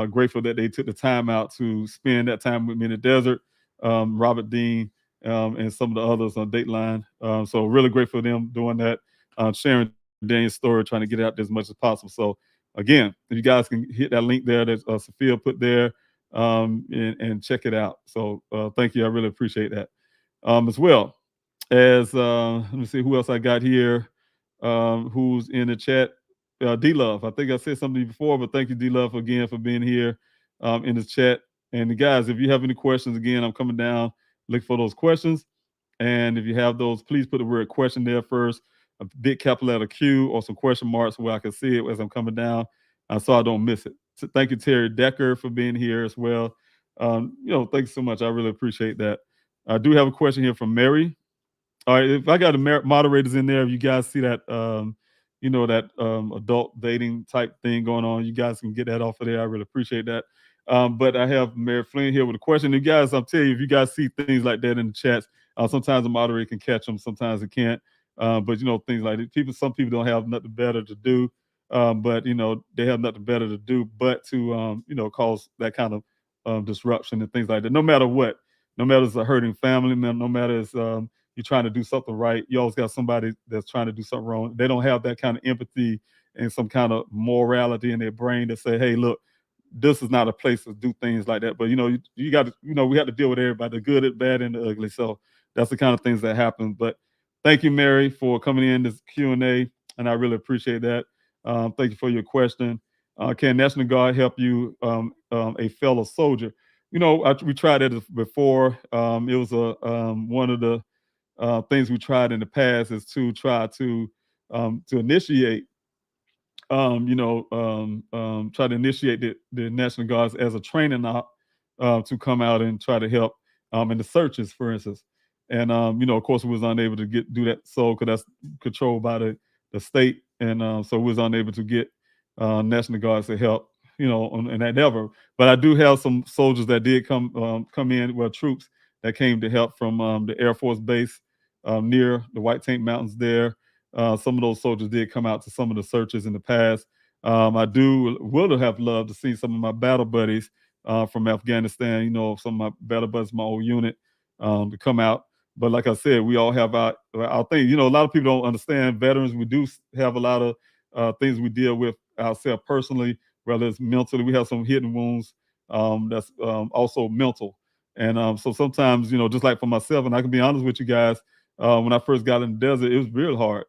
grateful that they took the time out to spend that time with me in the desert. Robert Dean and some of the others on Dateline. So really grateful for them doing that, sharing Daniel's story, trying to get it out there as much as possible. So again, if you guys can hit that link there that Sophia put there and check it out. So thank you. I really appreciate that. As well as, let me see who else I got here, who's in the chat. D-Love, I think I said something before, but thank you, D-Love, again for being here in the chat. And guys, if you have any questions, again, I'm coming down, look for those questions. And if you have those, please put the word question there first, a big capital letter Q or some question marks where I can see it as I'm coming down, so I don't miss it. So thank you, Terry Decker, for being here as well. Thanks so much. I really appreciate that. I do have a question here from Mary. All right, if I got the moderators in there, if you guys see that, adult dating type thing going on, you guys can get that off of there. I really appreciate that. But I have Mary Flynn here with a question. And guys, I'll tell you, if you guys see things like that in the chats, sometimes the moderator can catch them, sometimes it can't. But things like that, some people don't have nothing better to do. But they have nothing better to do but to cause that kind of disruption and things like that. No matter what, no matter it's a hurting family, no matter it's you're trying to do something right, you always got somebody that's trying to do something wrong. They don't have that kind of empathy and some kind of morality in their brain to say, hey, look, this is not a place to do things like that. But you got to, we have to deal with everybody, the good, the bad, and the ugly. So that's the kind of things that happen. But thank you, Mary, for coming in this Q&A, and I really appreciate that. Thank you for your question. Can National Guard help you, a fellow soldier? We tried it before. It was one of the things we tried in the past is to try to initiate, try to initiate the National Guards as a training to come out and try to help in the searches, for instance. And of course, we was unable to do that, so because that's controlled by the state, and so we was unable to get National Guards to help, in that ever. But I do have some soldiers that did come in, well, troops that came to help from the Air Force Base near the White Tank Mountains there. Some of those soldiers did come out to some of the searches in the past. I would have loved to see some of my battle buddies from Afghanistan, some of my battle buddies, my old unit, to come out. But like I said, we all have our thing. A lot of people don't understand veterans. We do have a lot of things we deal with ourselves personally, whether it's mentally. We have some hidden wounds that's also mental. And so sometimes, just like for myself, and I can be honest with you guys, when I first got in the desert, it was real hard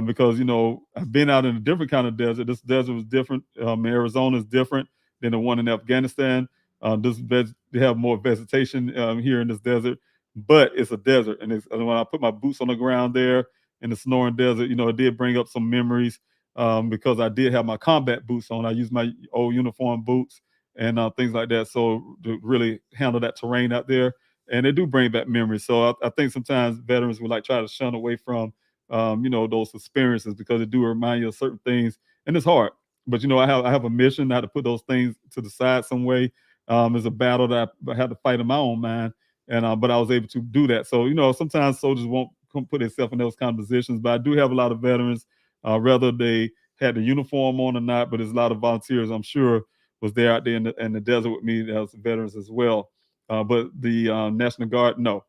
because, I've been out in a different kind of desert. This desert was different. Arizona is different than the one in Afghanistan. They have more vegetation here in this desert, but it's a desert. And when I put my boots on the ground there in the Sonoran Desert, it did bring up some memories because I did have my combat boots on. I used my old uniform boots and things like that. So to really handle that terrain out there, and they do bring back memories. So I think sometimes veterans would try to shun away from, those experiences because they do remind you of certain things, and it's hard. But I have a mission. I have to put those things to the side some way. It's a battle that I had to fight in my own mind, and but I was able to do that. So sometimes soldiers won't come put themselves in those kind of positions, but I do have a lot of veterans, whether they had the uniform on or not. But there's a lot of volunteers, I'm sure, was there out there in the desert with me as veterans as well. But the National Guard, no,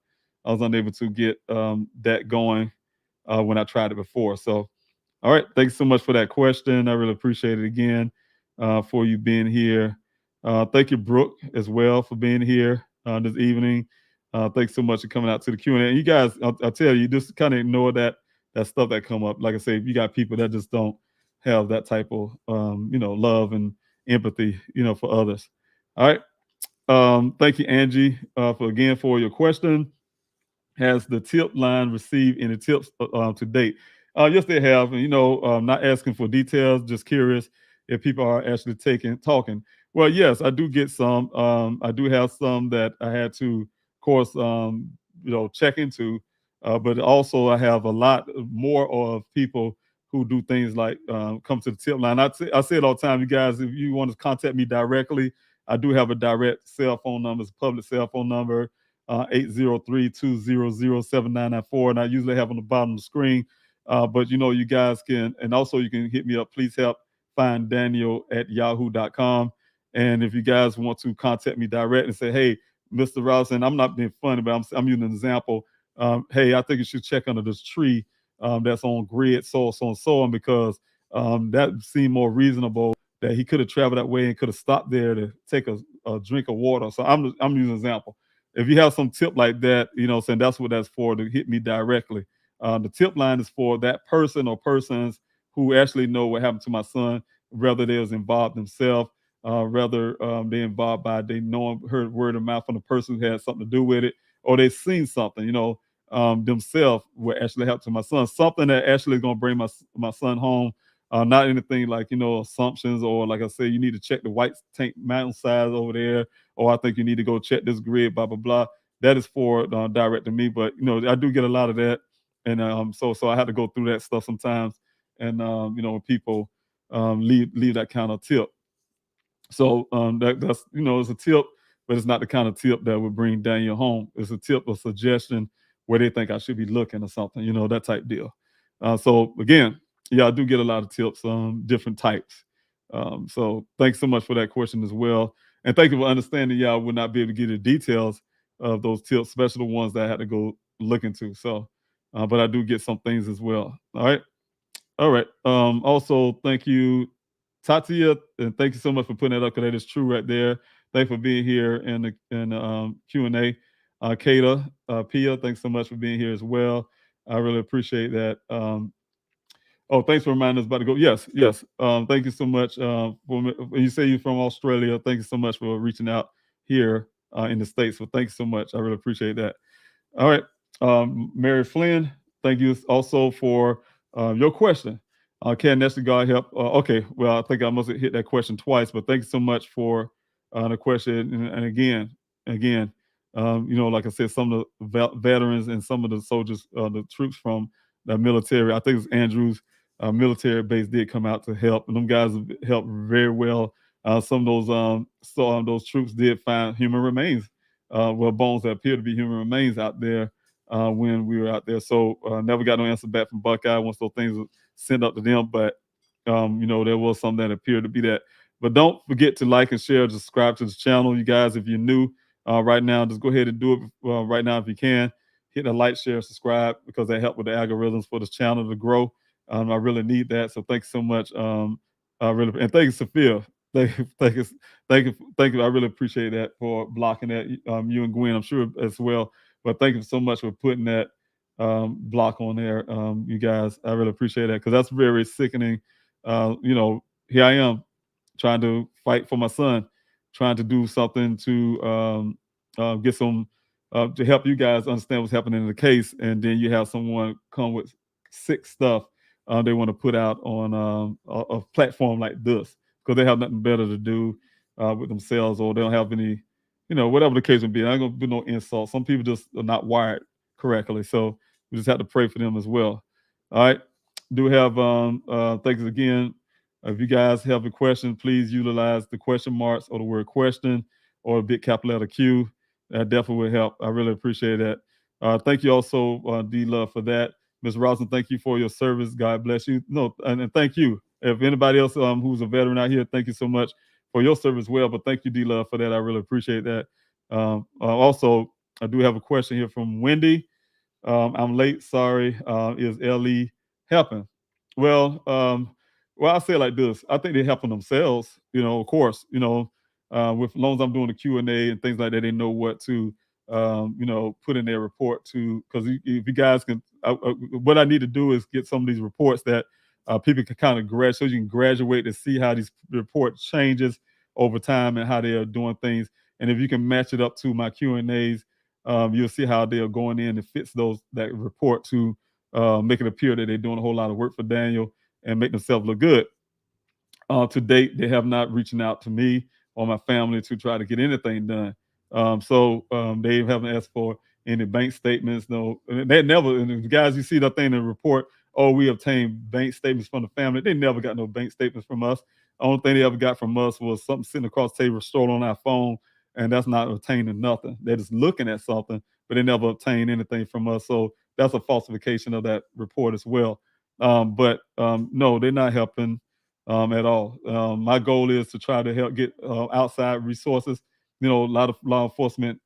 I was unable to get that going when I tried it before. So, all right, thanks so much for that question. I really appreciate it again for you being here. Thank you, Brooke, as well, for being here this evening. Thanks so much for coming out to the Q&A. And you guys, I'll tell you, just kind of ignore that stuff that come up. Like I say, you got people that just don't have that type of love and empathy, for others. All right. Thank you, Angie, for your question. Has the tip line received any tips to date? Yes, they have. And, not asking for details, just curious if people are actually talking. Well, yes, I do get some. I do have some that I had to, of course, check into. But also I have a lot more of people who do things like come to the tip line. I say it all the time, you guys, if you want to contact me directly, I do have a direct cell phone number. It's a public cell phone number, 803-200-7994. And I usually have on the bottom of the screen. But you guys can, and also you can hit me up. Please help find Daniel at yahoo.com. And if you guys want to contact me direct and say, hey, Mr. Robinson, I'm not being funny, but I'm using an example. Hey, I think you should check under this tree that's on grid, so on, because that seemed more reasonable that he could have traveled that way and could have stopped there to take a drink of water. So I'm using an example. If you have some tip like that, saying that's what that's for, to hit me directly. The tip line is for that person or persons who actually know what happened to my son, whether they was involved themselves, whether they involved by they heard word of mouth from the person who had something to do with it, or they seen something, themselves would actually help to my son, something that actually is going to bring my son home. Not anything like, assumptions, or like I said, you need to check the White Tank Mountain size over there, or I think you need to go check this grid, blah, blah, blah. That is for direct to me. But, I do get a lot of that. And so I had to go through that stuff sometimes. And, when people leave that kind of tip. So that's, it's a tip, but it's not the kind of tip that would bring Daniel home. It's a tip, a suggestion where they think I should be looking or something, that type deal. So again, yeah, I do get a lot of tips, different types. So thanks so much for that question as well. And thank you for understanding, I would not be able to give you the details of those tips, especially the ones that I had to go look into. So, but I do get some things as well. All right. Also, thank you, Tatia, and thank you so much for putting that up, because that is true right there. Thanks for being here in the Q&A. Kata, Pia, thanks so much for being here as well. I really appreciate that. Thanks for reminding us about to go. Yes. Thank you so much. When you say you're from Australia, thank you so much for reaching out here in the States. So thank you so much. I really appreciate that. All right. Mary Flynn, thank you also for your question. Can National Guard help? Okay, well, I think I must have hit that question twice, but thank you so much for the question. And again, like I said, some of the veterans and some of the soldiers, the troops from the military, I think it's Andrews military base, did come out to help, and them guys have helped very well. Some of those troops did find human remains, bones that appear to be human remains out there when we were out there. So never got no answer back from Buckeye once those things were sent up to them, but there was something that appeared to be that. But don't forget to like and share, subscribe to the channel, you guys. If you're new right now, just go ahead and do it right now if you can. Hit the like, share, subscribe, because they help with the algorithms for this channel to grow. I really need that. So thanks so much. And thank you, Sophia. Thank you. I really appreciate that for blocking that. You and Gwen, I'm sure as well. But thank you so much for putting that block on there, you guys. I really appreciate that, because that's very sickening. Here I am trying to fight for my son, trying to do something to get some to help you guys understand what's happening in the case, and then you have someone come with sick stuff they want to put out on a platform like this, because they have nothing better to do with themselves, or they don't have any, whatever the case would be. I'm not gonna do no insult. Some people just are not wired correctly, so we just have to pray for them as well. All right. Do have thanks again, If you guys have a question, please utilize the question marks or the word question or a big capital letter Q. That definitely will help. I really appreciate that. Thank you also, D Love, for that. Ms. Robinson, thank you for your service. God bless you. No, and thank you. If anybody else who's a veteran out here, thank you so much for your service as well. But thank you, D Love, for that. I really appreciate that. Also, I do have a question here from Wendy. I'm late. Sorry. Is LE helping? Well, well, I'll say it like this. I think they're helping themselves, of course, with as long as I'm doing the Q&A and things like that, they know what to, put in their report to, because if you guys can, what I need to do is get some of these reports that people can kind of graduate, so you can graduate to see how these report changes over time and how they are doing things. And if you can match it up to my Q&As, you'll see how they are going in and fits that report to make it appear that they're doing a whole lot of work for Daniel and make themselves look good. To date, they have not reaching out to me or my family to try to get anything done. So they haven't asked for any bank statements. No, they never. And the guys, you see that thing in the report, oh, we obtained bank statements from the family. They never got no bank statements from us. The only thing they ever got from us was something sitting across the table, stored on our phone, and that's not obtaining nothing. They're just looking at something, but they never obtained anything from us. So that's a falsification of that report as well. But no, they're not helping at all. My goal is to try to help get outside resources. A lot of law enforcement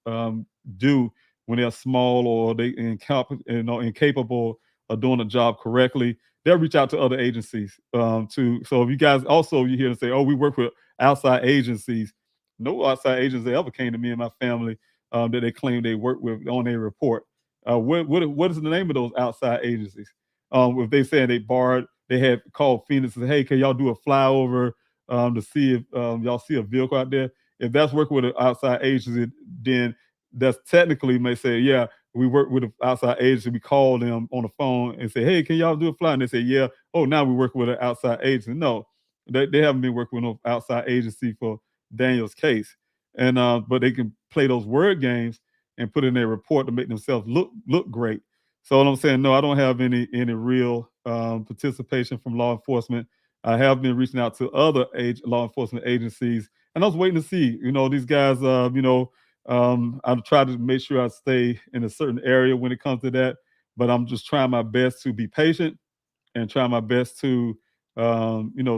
do when they're small or they incapable of doing the job correctly. They'll reach out to other agencies to. So if you guys also you hear them say, "Oh, we work with outside agencies," no outside agency ever came to me and my family that they claim they work with on their report. What is the name of those outside agencies? If they said they had called Phoenix and said, "Hey, can y'all do a flyover to see if y'all see a vehicle out there?" If that's working with an outside agency, then that's technically may say, "Yeah, we work with an outside agency." We call them on the phone and say, "Hey, can y'all do a fly?" And they say, "Yeah." Oh, now we work with an outside agency. No, they haven't been working with no outside agency for Daniel's case. And but they can play those word games and put in their report to make themselves look great. So what I'm saying, no, I don't have any real participation from law enforcement. I have been reaching out to other law enforcement agencies, and I was waiting to see, these guys, I've tried to make sure I stay in a certain area when it comes to that, but I'm just trying my best to be patient and try my best to,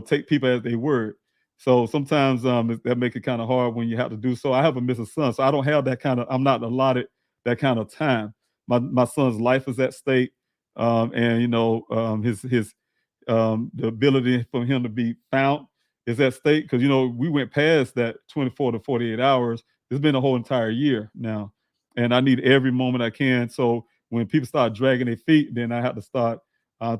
take people at their word. So sometimes that make it kind of hard when you have to do so. I have a missing son, so I don't have that kind of. I'm not allotted that kind of time. My son's life is at stake, and his the ability for him to be found is at stake because we went past that 24 to 48 hours. It's been a whole entire year now, and I need every moment I can. So when people start dragging their feet, then I have to start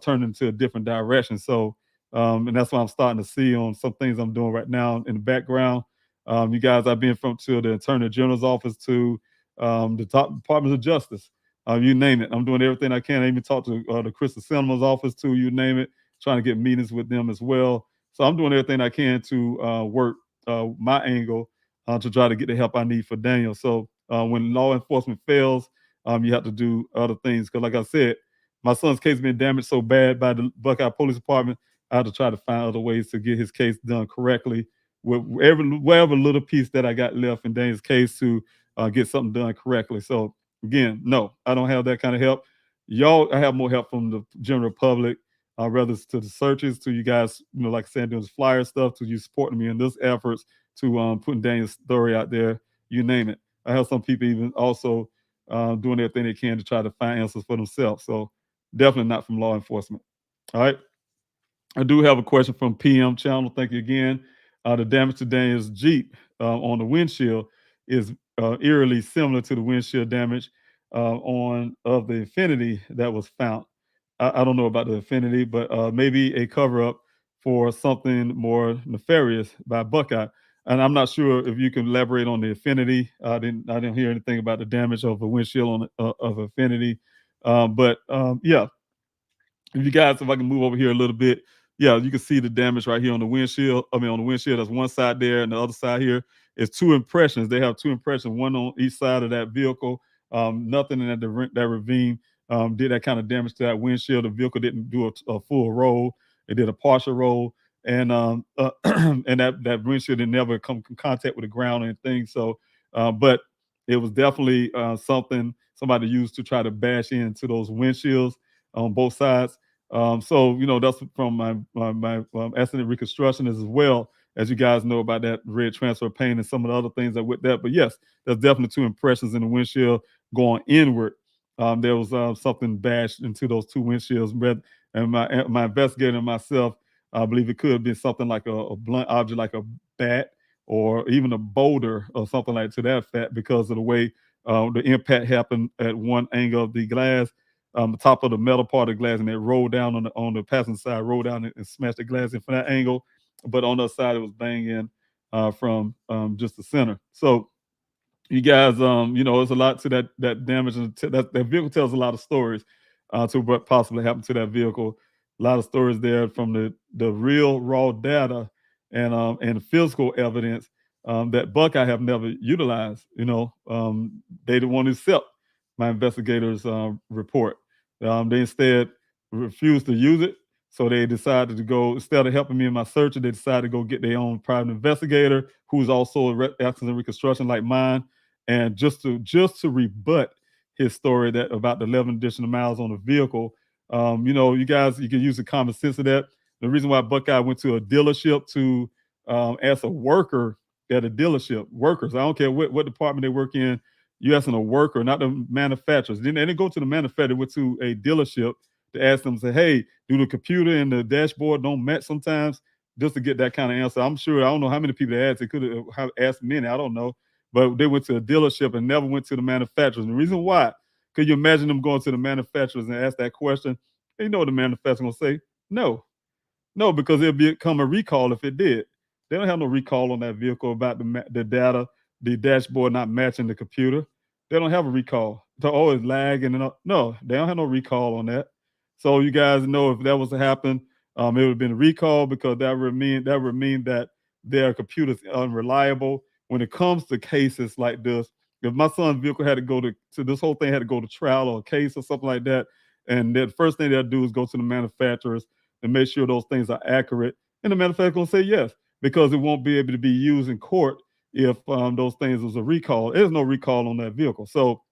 turning to a different direction. So. And that's what I'm starting to see on some things I'm doing right now in the background. You guys, I've been to the Attorney General's office to the top Department of Justice. You name it. I'm doing everything I can. I even talked to the Crystal Cinema's office too. You name it. Trying to get meetings with them as well. So I'm doing everything I can to work my angle to try to get the help I need for Daniel. So when law enforcement fails, you have to do other things. Because like I said, my son's case has been damaged so bad by the Buckeye Police Department. I have to try to find other ways to get his case done correctly with whatever little piece that I got left in Daniel's case to get something done correctly. So again, no, I don't have that kind of help. I have more help from the general public, whether it's to the searches, to you guys, like I said, doing this flyer stuff, to you supporting me in this efforts to putting Daniel's story out there, you name it. I have some people even also doing everything they can to try to find answers for themselves. So definitely not from law enforcement. All right. I do have a question from PM Channel. Thank you again. The damage to Daniel's Jeep on the windshield is eerily similar to the windshield damage of the Infinity that was found. I don't know about the Infinity, but maybe a cover-up for something more nefarious by Buckeye. And I'm not sure if you can elaborate on the Infinity. I didn't hear anything about the damage of a windshield of Infinity. Yeah. If you guys, if I can move over here a little bit, yeah, you can see the damage right here on the windshield. On the windshield, there's one side there, and the other side here is two impressions. They have two impressions, one on each side of that vehicle. Nothing in that ravine did that kind of damage to that windshield. The vehicle didn't do a full roll. It did a partial roll. and and that windshield didn't never come in contact with the ground or anything. So, but it was definitely something somebody used to try to bash into those windshields on both sides. So that's from my accident reconstruction as well. As you guys know about that red transfer pane and some of the other things that with that. But yes, there's definitely 2 impressions in the windshield going inward. There was something bashed into those 2 windshields. And my investigator and myself, I believe it could have been something like a blunt object, like a bat or even a boulder or something like to that effect, because of the way the impact happened at one angle of the glass, the top of the metal part of the glass, and it rolled down on the passenger side, rolled down and smashed the glass in from that angle. But on the other side, it was banging from just the center. So you guys, there's a lot to that damage, and that vehicle tells a lot of stories to what possibly happened to that vehicle. A lot of stories there from the real raw data and physical evidence that Buckeye have never utilized. They didn't want to accept my investigators' report. They instead refused to use it. So they decided to go, instead of helping me in my search, they decided to go get their own private investigator, who's also a accident reconstruction like mine, and just to rebut his story that about the 11 additional miles on the vehicle. You guys, you can use the common sense of that. The reason why Buckeye went to a dealership to as a worker at a dealership, workers, I don't care what department they work in, you asking a worker, not the manufacturers. They didn't go to the manufacturer, went to a dealership to ask them, say, hey, do the computer and the dashboard don't match sometimes? Just to get that kind of answer. I'm sure, I don't know how many people they asked. They could have asked many, I don't know. But they went to a dealership and never went to the manufacturers. And the reason why, could you imagine them going to the manufacturers and ask that question? You know what the manufacturer gonna say? No, because it'll become a recall if it did. They don't have no recall on that vehicle about the data, the dashboard not matching the computer. They don't have a recall. So, it's lagging. No, they don't have no recall on that. So you guys know if that was to happen, it would have been a recall, because that would mean that their computer's unreliable. When it comes to cases like this, if my son's vehicle had to go to this whole thing had to go to trial or a case or something like that, and the first thing they'll do is go to the manufacturers and make sure those things are accurate. And the manufacturer gonna say yes, because it won't be able to be used in court if those things was a recall. There's no recall on that vehicle. So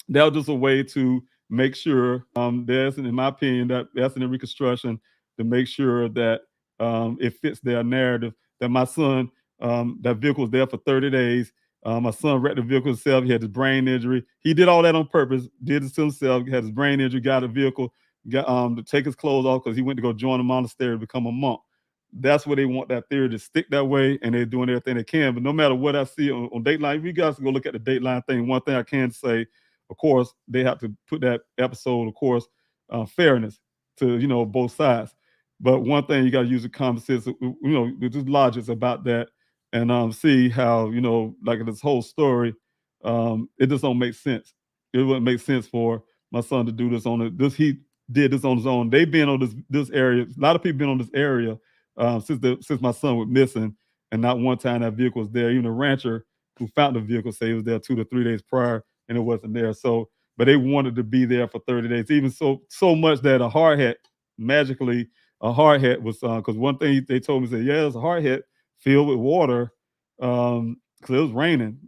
that was just a way to make sure there's, in my opinion, that accident reconstruction, to make sure that it fits their narrative that my son, that vehicle was there for 30 days. My son wrecked the vehicle himself. He had his brain injury. He did all that on purpose, did it to himself. He had his brain injury, got a vehicle, got to take his clothes off because he went to go join a monastery to become a monk. That's where they want that theory to stick that way, and they're doing everything they can. But no matter what I see on Dateline, if you guys can go look at the Dateline thing, one thing I can say, of course, they have to put that episode, of course, fairness to, both sides. But one thing you got to use the common sense, just logic about that, and see how, like this whole story, it just don't make sense. It wouldn't make sense for my son to do this he did this on his own. They've been on this area. A lot of people been on this area since my son was missing, and not one time that vehicle was there. Even the rancher who found the vehicle said it was there 2 to 3 days prior, and it wasn't there. So, but they wanted to be there for 30 days, even so much that a hard hat, magically, a hard hat was, because one thing they told me, yeah, it's a hard hat filled with water, because it was raining,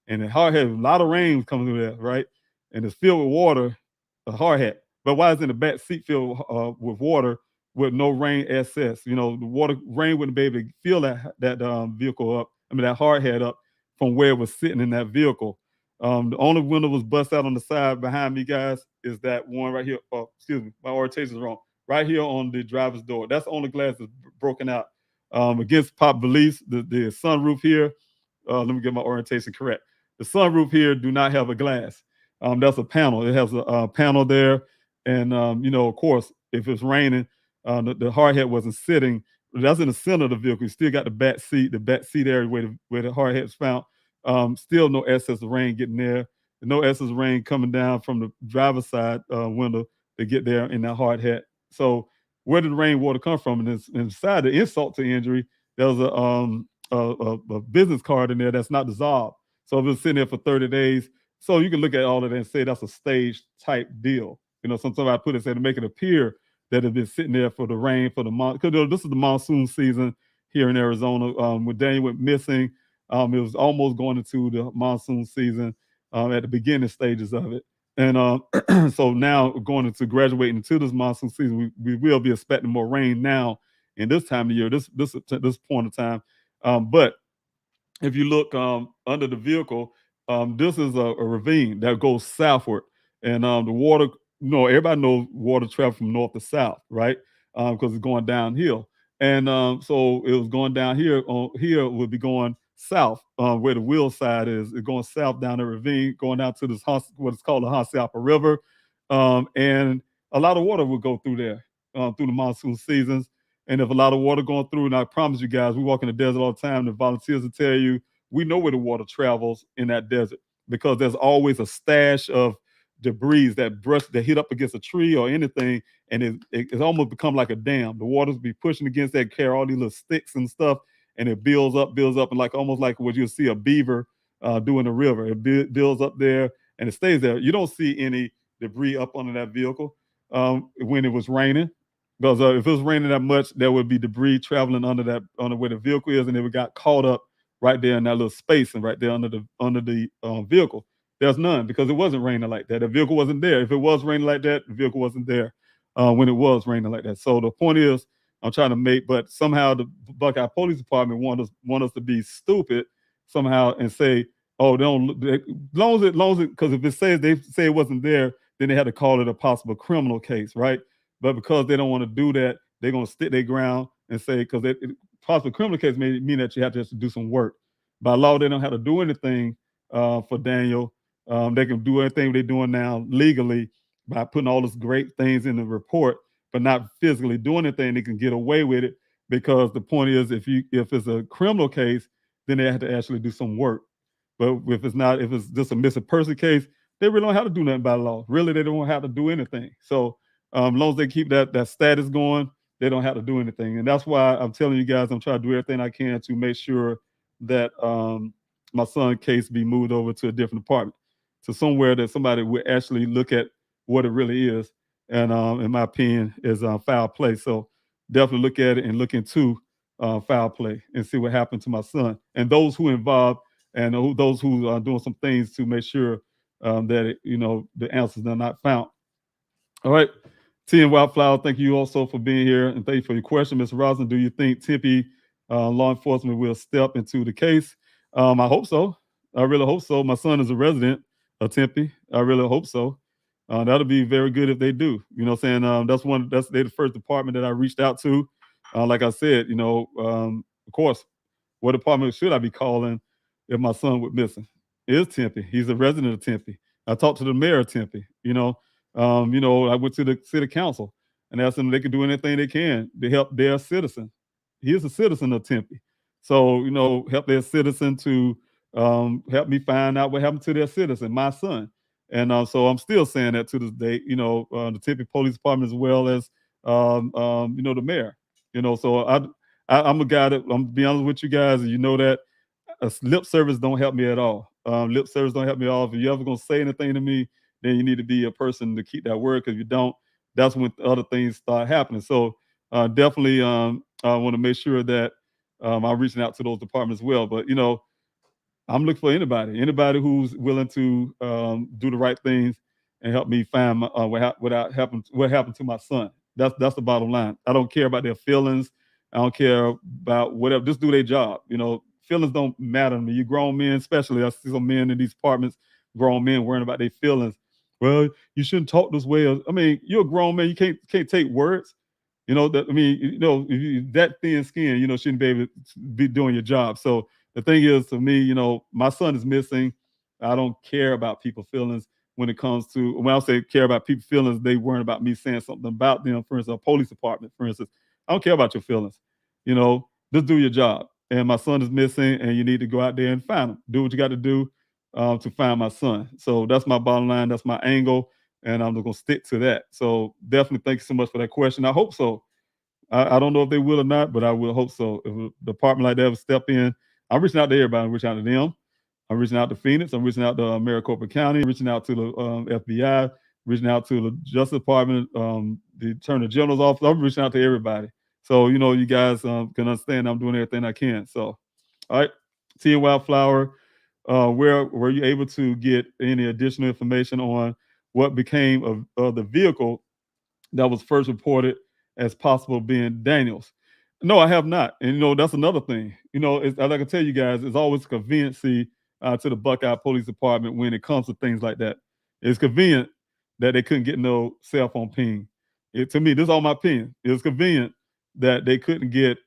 and the hard hat, a lot of rain was coming through there, right? And it's filled with water, a hard hat. But why is in the back seat filled with water with no rain excess? The rain wouldn't be able to fill that vehicle up, that hard hat up from where it was sitting in that vehicle. The only window was bust out on the side behind me, guys, is that one right here. Oh, excuse me, my orientation is wrong. Right here on the driver's door. That's the only glass that's broken out. Against pop beliefs, the sunroof here, let me get my orientation correct. The sunroof here do not have a glass. That's a panel. It has a panel there. And, of course, if it's raining, the hard hat wasn't sitting. That's in the center of the vehicle. You still got the back seat area where the hard hat is found. Still no excess of rain getting there. No excess of rain coming down from the driver's side window to get there in that hard hat. So where did the rainwater come from? And inside the insult to injury, there was a business card in there that's not dissolved. So it was sitting there for 30 days. So you can look at all of that and say that's a stage type deal. Sometimes I put it, say, to make it appear that have been sitting there for the rain, for the because this is the monsoon season here in Arizona. When Daniel went missing, it was almost going into the monsoon season at the beginning stages of it. And so now going into graduating into this monsoon season, we will be expecting more rain now in this time of year, this point of time. But if you look under the vehicle, this is a ravine that goes southward, and the water. Everybody knows water travels from north to south, right? Because it's going downhill, and so it was going down here. Here would be going south, where the wheel side is. It's going south down the ravine, going down to this what is called the Hassayapa River, and a lot of water will go through there through the monsoon seasons. And if a lot of water going through, and I promise you guys, we walk in the desert all the time, the volunteers will tell you, we know where the water travels in that desert because there's always a stash of debris that hit up against a tree or anything, and it's almost become like a dam. The waters be pushing against that, carry all these little sticks and stuff, and it builds up, and almost like what you'll see a beaver do in the river. It builds up there, and it stays there. You don't see any debris up under that vehicle when it was raining. Because if it was raining that much, there would be debris traveling under where the vehicle is, and it got caught up right there in that little space and right there under the vehicle. There's none because it wasn't raining like that. The vehicle wasn't there. If it was raining like that, the vehicle wasn't there when it was raining like that. So the point is, I'm trying to make, but somehow the Buckeye Police Department want us to be stupid somehow and say, oh, they don't. As long as it, because if it says they say it wasn't there, then they had to call it a possible criminal case, right? But because they don't want to do that, they're going to stick their ground and say, because possible criminal case may mean that you have to do some work. By law, they don't have to do anything for Daniel. They can do anything they're doing now legally by putting all these great things in the report, but not physically doing anything. They can get away with it because the point is, if it's a criminal case, then they have to actually do some work. But if it's just a missing person case, they really don't have to do nothing by law. Really, they don't have to do anything. So as long as they keep that status going, they don't have to do anything. And that's why I'm telling you guys, I'm trying to do everything I can to make sure that my son's case be moved over to a different department, to somewhere that somebody would actually look at what it really is. And in my opinion, is foul play. So definitely look at it and look into foul play and see what happened to my son and those who involved and those who are doing some things to make sure that the answers are not found. All right. T and Wildflower, thank you also for being here, and thank you for your question, Mr. Rosin. Do you think Tempe law enforcement will step into the case? I hope so. I really hope so. My son is a resident of Tempe. I really hope so. That'll be very good if they do. You know what I'm saying? They're the first department that I reached out to. Like I said, of course, what department should I be calling if my son was missing? It is Tempe. He's a resident of Tempe. I talked to the mayor of Tempe, I went to the city council and asked them if they could do anything they can to help their citizen. He is a citizen of Tempe. So, help their citizen to help me find out what happened to their citizen, my son. And so I'm still saying that to this day, the Tempe Police Department as well as, the mayor. So I'm a guy that, I'm going to be honest with you guys, and that lip service don't help me at all. Lip service don't help me at all. If you're ever going to say anything to me, then you need to be a person to keep that word, because if you don't, that's when other things start happening. So definitely I want to make sure that I'm reaching out to those departments as well. But, I'm looking for anybody who's willing to do the right things and help me find what happened to my son. That's the bottom line. I don't care about their feelings. I don't care about whatever. Just do their job. Feelings don't matter to me. You grown men, especially, I see some men in these departments, grown men worrying about their feelings. Well, you shouldn't talk this way. I mean, you're a grown man. You can't take words. If you that thin skin, shouldn't be able to be doing your job. So the thing is, to me, my son is missing. I don't care about people's feelings when it comes to, when I say care about people's feelings, they worrying about me saying something about them. For instance, a police department, for instance, I don't care about your feelings. Just do your job. And my son is missing, and you need to go out there and find him. Do what you got to do to find my son. So that's my bottom line. That's my angle, and I'm just going to stick to that. So definitely thank you so much for that question. I hope so. I don't know if they will or not, but I will hope so. If a department like that would step in, I'm reaching out to everybody. I'm reaching out to them. I'm reaching out to Phoenix. I'm reaching out to Maricopa County. I'm reaching out to the FBI, reaching out to the Justice Department, the Attorney General's office. I'm reaching out to everybody. So, you guys can understand I'm doing everything I can. So, all right, T and Wildflower, where were you able to get any additional information on what became of the vehicle that was first reported as possible being Daniel's? No, I have not. And, that's another thing. As I can tell you guys, it's always conveniency to the Buckeye Police Department when it comes to things like that. It's convenient that they couldn't get no cell phone ping. To me, this is all my opinion. It's convenient that they couldn't get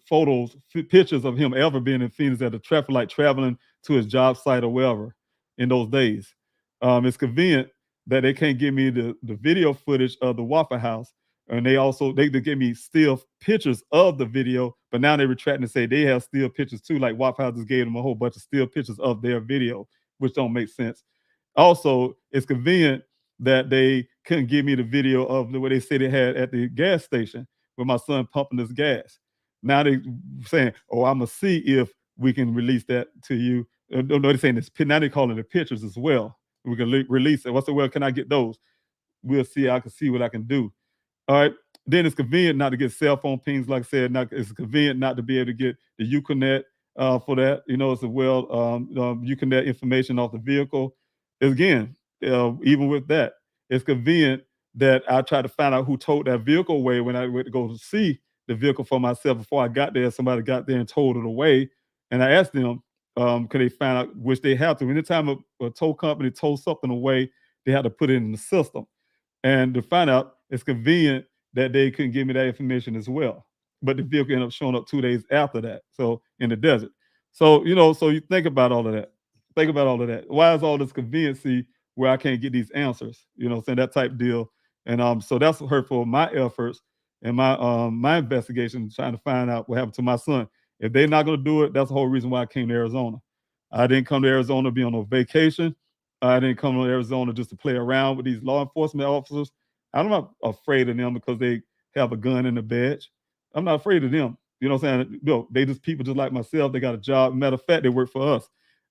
photos, pictures of him ever being in Phoenix at a traffic light, traveling to his job site or wherever in those days. It's convenient that they can't give me the video footage of the Waffle House. And they give me still pictures of the video, but now they're retracting and say they have still pictures too. Like Waffle House just gave them a whole bunch of still pictures of their video, which don't make sense. Also, it's convenient that they couldn't give me the video of what they say they had at the gas station with my son pumping this gas. Now they saying, "Oh, I'm gonna see if we can release that to you." No, they're saying this. Now they're calling the pictures as well. We can release it. I said, "Well, can I get those?" We'll see. I can see what I can do. All right. Then it's convenient not to get cell phone pings, like I said. It's convenient not to be able to get the Uconnect for that. It's Uconnect information off the vehicle. Again, even with that, it's convenient that I try to find out who towed that vehicle away when I went to go to see the vehicle for myself. Before I got there, somebody got there and towed it away. And I asked them, could they find out, which they have to. Anytime a tow company tows something away, they have to put it in the system. And to find out, it's convenient that they couldn't give me that information as well. But the vehicle ended up showing up 2 days after that, so in the desert. So, so you think about all of that. Think about all of that. Why is all this conveniency where I can't get these answers? Saying that type deal. And so that's hurtful my efforts and my investigation, trying to find out what happened to my son. If they're not going to do it, that's the whole reason why I came to Arizona. I didn't come to Arizona to be on a vacation. I didn't come to Arizona just to play around with these law enforcement officers. I'm not afraid of them because they have a gun and a badge. I'm not afraid of them. You know what I'm saying? No, they just people just like myself. They got a job. Matter of fact, they work for us.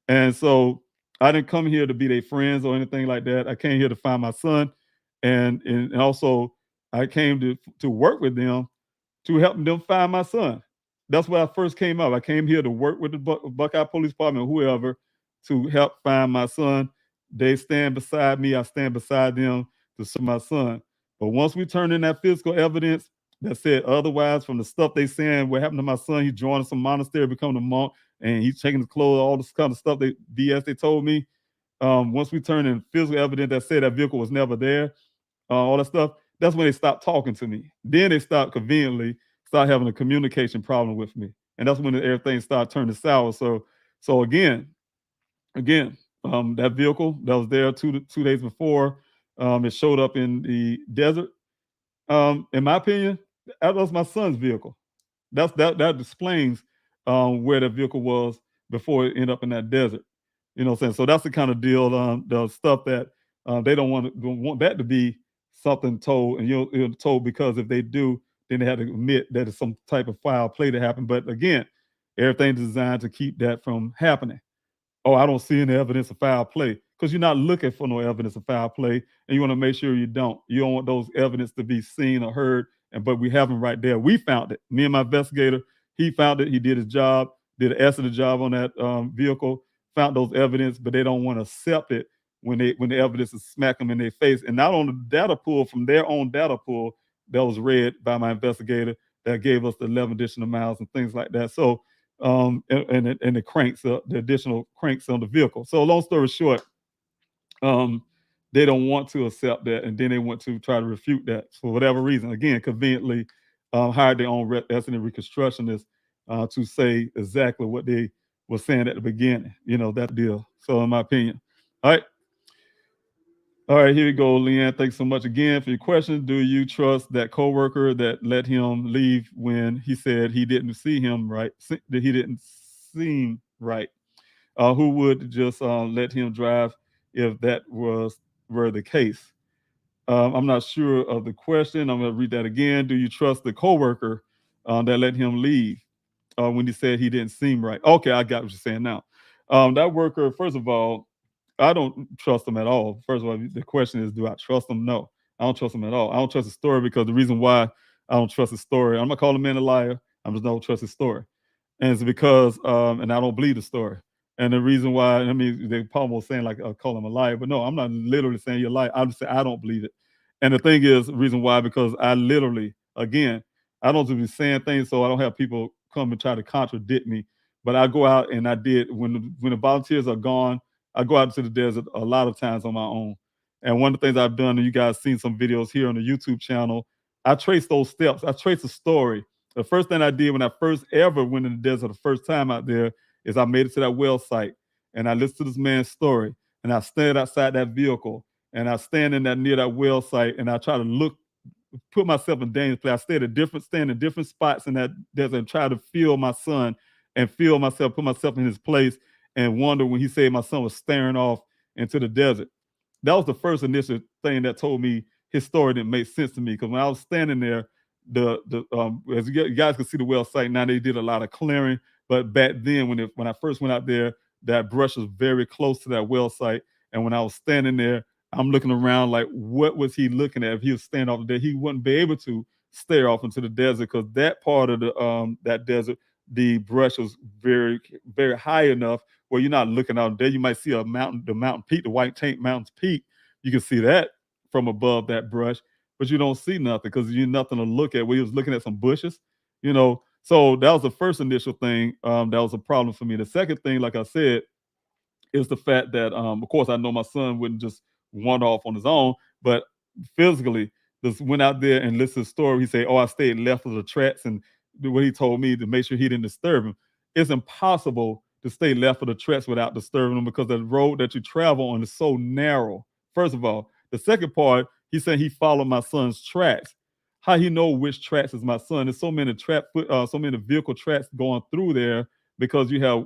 And so I didn't come here to be their friends or anything like that. I came here to find my son. And also I came to work with them to help them find my son. That's where I first came up. I came here to work with the Buckeye Police Department, whoever, to help find my son. They stand beside me. I stand beside them to see my son. But once we turned in that physical evidence that said otherwise, from the stuff they saying what happened to my son, he joined some monastery, becoming a monk, and he's taking his clothes, all this kind of stuff, BS they told me. Once we turned in physical evidence that said that vehicle was never there, all that stuff, that's when they stopped talking to me. Then they stopped having a communication problem with me. And that's when everything started turning sour. So again, that vehicle that was there 2 days before, it showed up in the desert. In my opinion, that was my son's vehicle. That explains where the vehicle was before it ended up in that desert. You know what I'm saying? So that's the kind of deal, the stuff that they don't want that to be something told, and you're told, because if they do, then they have to admit that it's some type of foul play that happened. But again, everything's designed to keep that from happening. Oh, I don't see any evidence of foul play, because you're not looking for no evidence of foul play, and you want to make sure you don't. You don't want those evidence to be seen or heard, but we have them right there. We found it. Me and my investigator, he found it. He did his job, did an excellent job on that vehicle, found those evidence, but they don't want to accept it when the evidence is smacking them in their face. And not on the data pool, from their own data pool that was read by my investigator that gave us the 11 additional miles and things like that. So and the cranks, the additional cranks on the vehicle. So long story short, they don't want to accept that, and then they want to try to refute that for whatever reason. Again, conveniently hired their own resident reconstructionist to say exactly what they were saying at the beginning. That deal. So in my opinion. All right, here we go, Leanne. Thanks so much again for your question. Do you trust that coworker that let him leave when he said he didn't see him right, that he didn't seem right? Who would just let him drive if that were the case? I'm not sure of the question. I'm going to read that again. Do you trust the coworker that let him leave when he said he didn't seem right? Okay, I got what you're saying now. That worker, first of all, I don't trust them at all. First of all, the question is, do I trust them? No, I don't trust them at all. I don't trust the story because the reason why I don't trust the story, I'm not calling the man a liar. I just don't trust his story. And it's because, and I don't believe the story. And the reason why, I mean, they probably was saying like, call him a liar, but no, I'm not literally saying you're a liar. I'm just saying I don't believe it. And the thing is, the reason why, because I literally, again, I don't just be saying things so I don't have people come and try to contradict me. But I go out and I did, when the volunteers are gone, I go out to the desert a lot of times on my own. And one of the things I've done, and you guys seen some videos here on the YouTube channel, I trace those steps. I trace the story. The first thing I did when I first ever went in the desert, the first time out there, is I made it to that well site. And I listened to this man's story. And I stand outside that vehicle. And I stand in that near that well site. And I try to put myself in Daniel's place. I stand in different spots in that desert and try to feel my son and feel myself, put myself in his place and wonder when he said my son was staring off into the desert. That was the first initial thing that told me his story didn't make sense to me. Because when I was standing there, as you guys can see the well site now, they did a lot of clearing. But back then, when I first went out there, that brush was very close to that well site. And when I was standing there, I'm looking around like, what was he looking at? If he was standing off there, he wouldn't be able to stare off into the desert because that part of that desert, the brush was very, very high enough where you're not looking out there. You might see the mountain peak, the White Tank Mountains peak. You can see that from above that brush, but you don't see nothing because you're nothing to look at. Where he was looking at some bushes, So that was the first initial thing. That was a problem for me. The second thing, like I said, is the fact that, of course, I know my son wouldn't just wander off on his own, but physically, just went out there and listened to the story. He said, I stayed left of the tracks, and what he told me to make sure he didn't disturb him. It's impossible to stay left of the tracks without disturbing them because the road that you travel on is so narrow. First of all, the second part, he said he followed my son's tracks. How he know which tracks is my son? There's so many vehicle tracks going through there because you have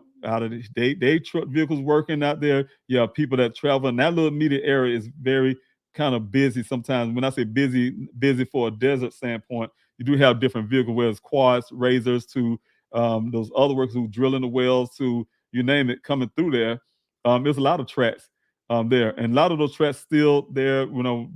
day truck vehicles working out there. You have people that travel, and that little immediate area is very kind of busy sometimes. When I say busy for a desert standpoint, you do have different vehicles, whether it's quads, razors, to those other workers who drill in the wells, to you name it, coming through there. There's a lot of tracks there, and a lot of those tracks still there.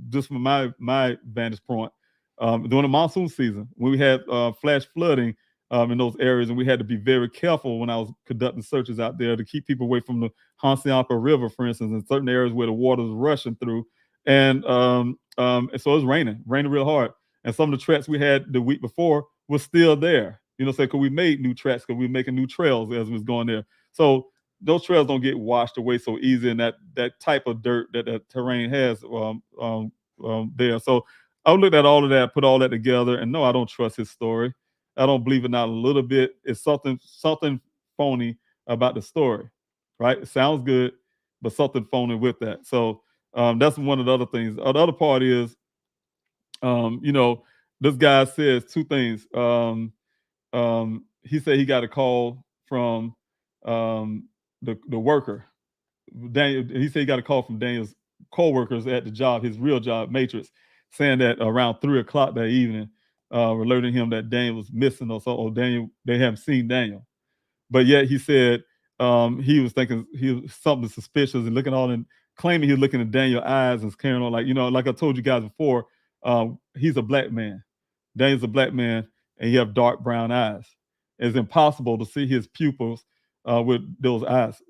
Just from my vantage point, during the monsoon season, when we had flash flooding in those areas, and we had to be very careful when I was conducting searches out there to keep people away from the Hansiyaka River, for instance, in certain areas where the water was rushing through. And so it was raining real hard. And some of the tracks we had the week before was still there. Because we made new tracks because we were making new trails as we was going there. So those trails don't get washed away so easy, and that type of dirt that terrain has there. So I looked at all of that, put all that together, and no, I don't trust his story. I don't believe it not a little bit. It's something phony about the story, right? It sounds good, but something phony with that. So that's one of the other things. The other part is, this guy says two things. He said he got a call from the worker. Daniel, he said he got a call from Daniel's co-workers at the job, his real job, Matrix, saying that around 3:00 that evening, alerting him that Daniel was missing, or Daniel, they haven't seen Daniel. But yet he said he was thinking he was something suspicious and looking on and claiming he was looking at Daniel's eyes and carrying on like I told you guys before, he's a black man. Daniel's a black man, and he have dark brown eyes. It's impossible to see his pupils with those eyes,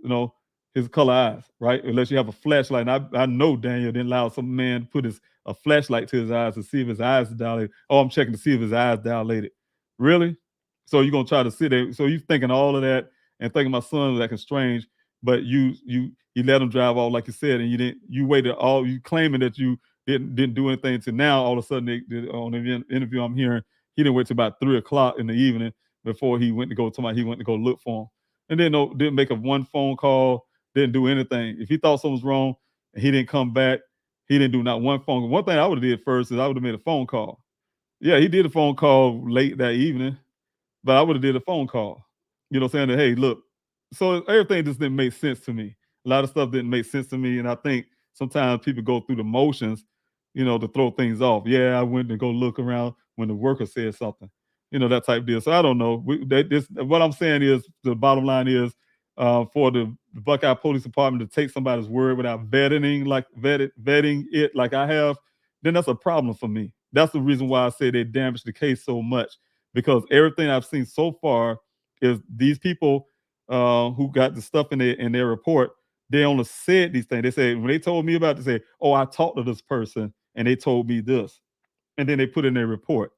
his color eyes, right? Unless you have a flashlight. And I know Daniel didn't allow some man to put a flashlight to his eyes to see if his eyes are dilated. Oh, I'm checking to see if his eyes dilated. Really? So you're gonna try to sit there. So you thinking all of that and thinking my son was acting strange, but you let him drive off like you said, and you waited you claiming that you didn't do anything until now. All of a sudden, on the interview I'm hearing, he didn't wait till about 3:00 in the evening before he went to go look for him, and then didn't make one phone call, didn't do anything. If he thought something was wrong and he didn't come back, he didn't do not one phone call. One thing I would have did first is I would have made a phone call. Yeah, he did a phone call late that evening, but I would have did a phone call, saying that, hey, look. So everything just didn't make sense to me. A lot of stuff didn't make sense to me, and I think sometimes people go through the motions, to throw things off. Yeah, I went to go look around when the worker said something, that type of deal. So I don't know. What I'm saying is, the bottom line is, for the Buckeye Police Department to take somebody's word without vetting it like I have, then that's a problem for me. That's the reason why I say they damaged the case so much, because everything I've seen so far is these people who got the stuff in their report, they only said these things. They said, when they told me about it, they say, oh, I talked to this person and they told me this. And then they put in their report.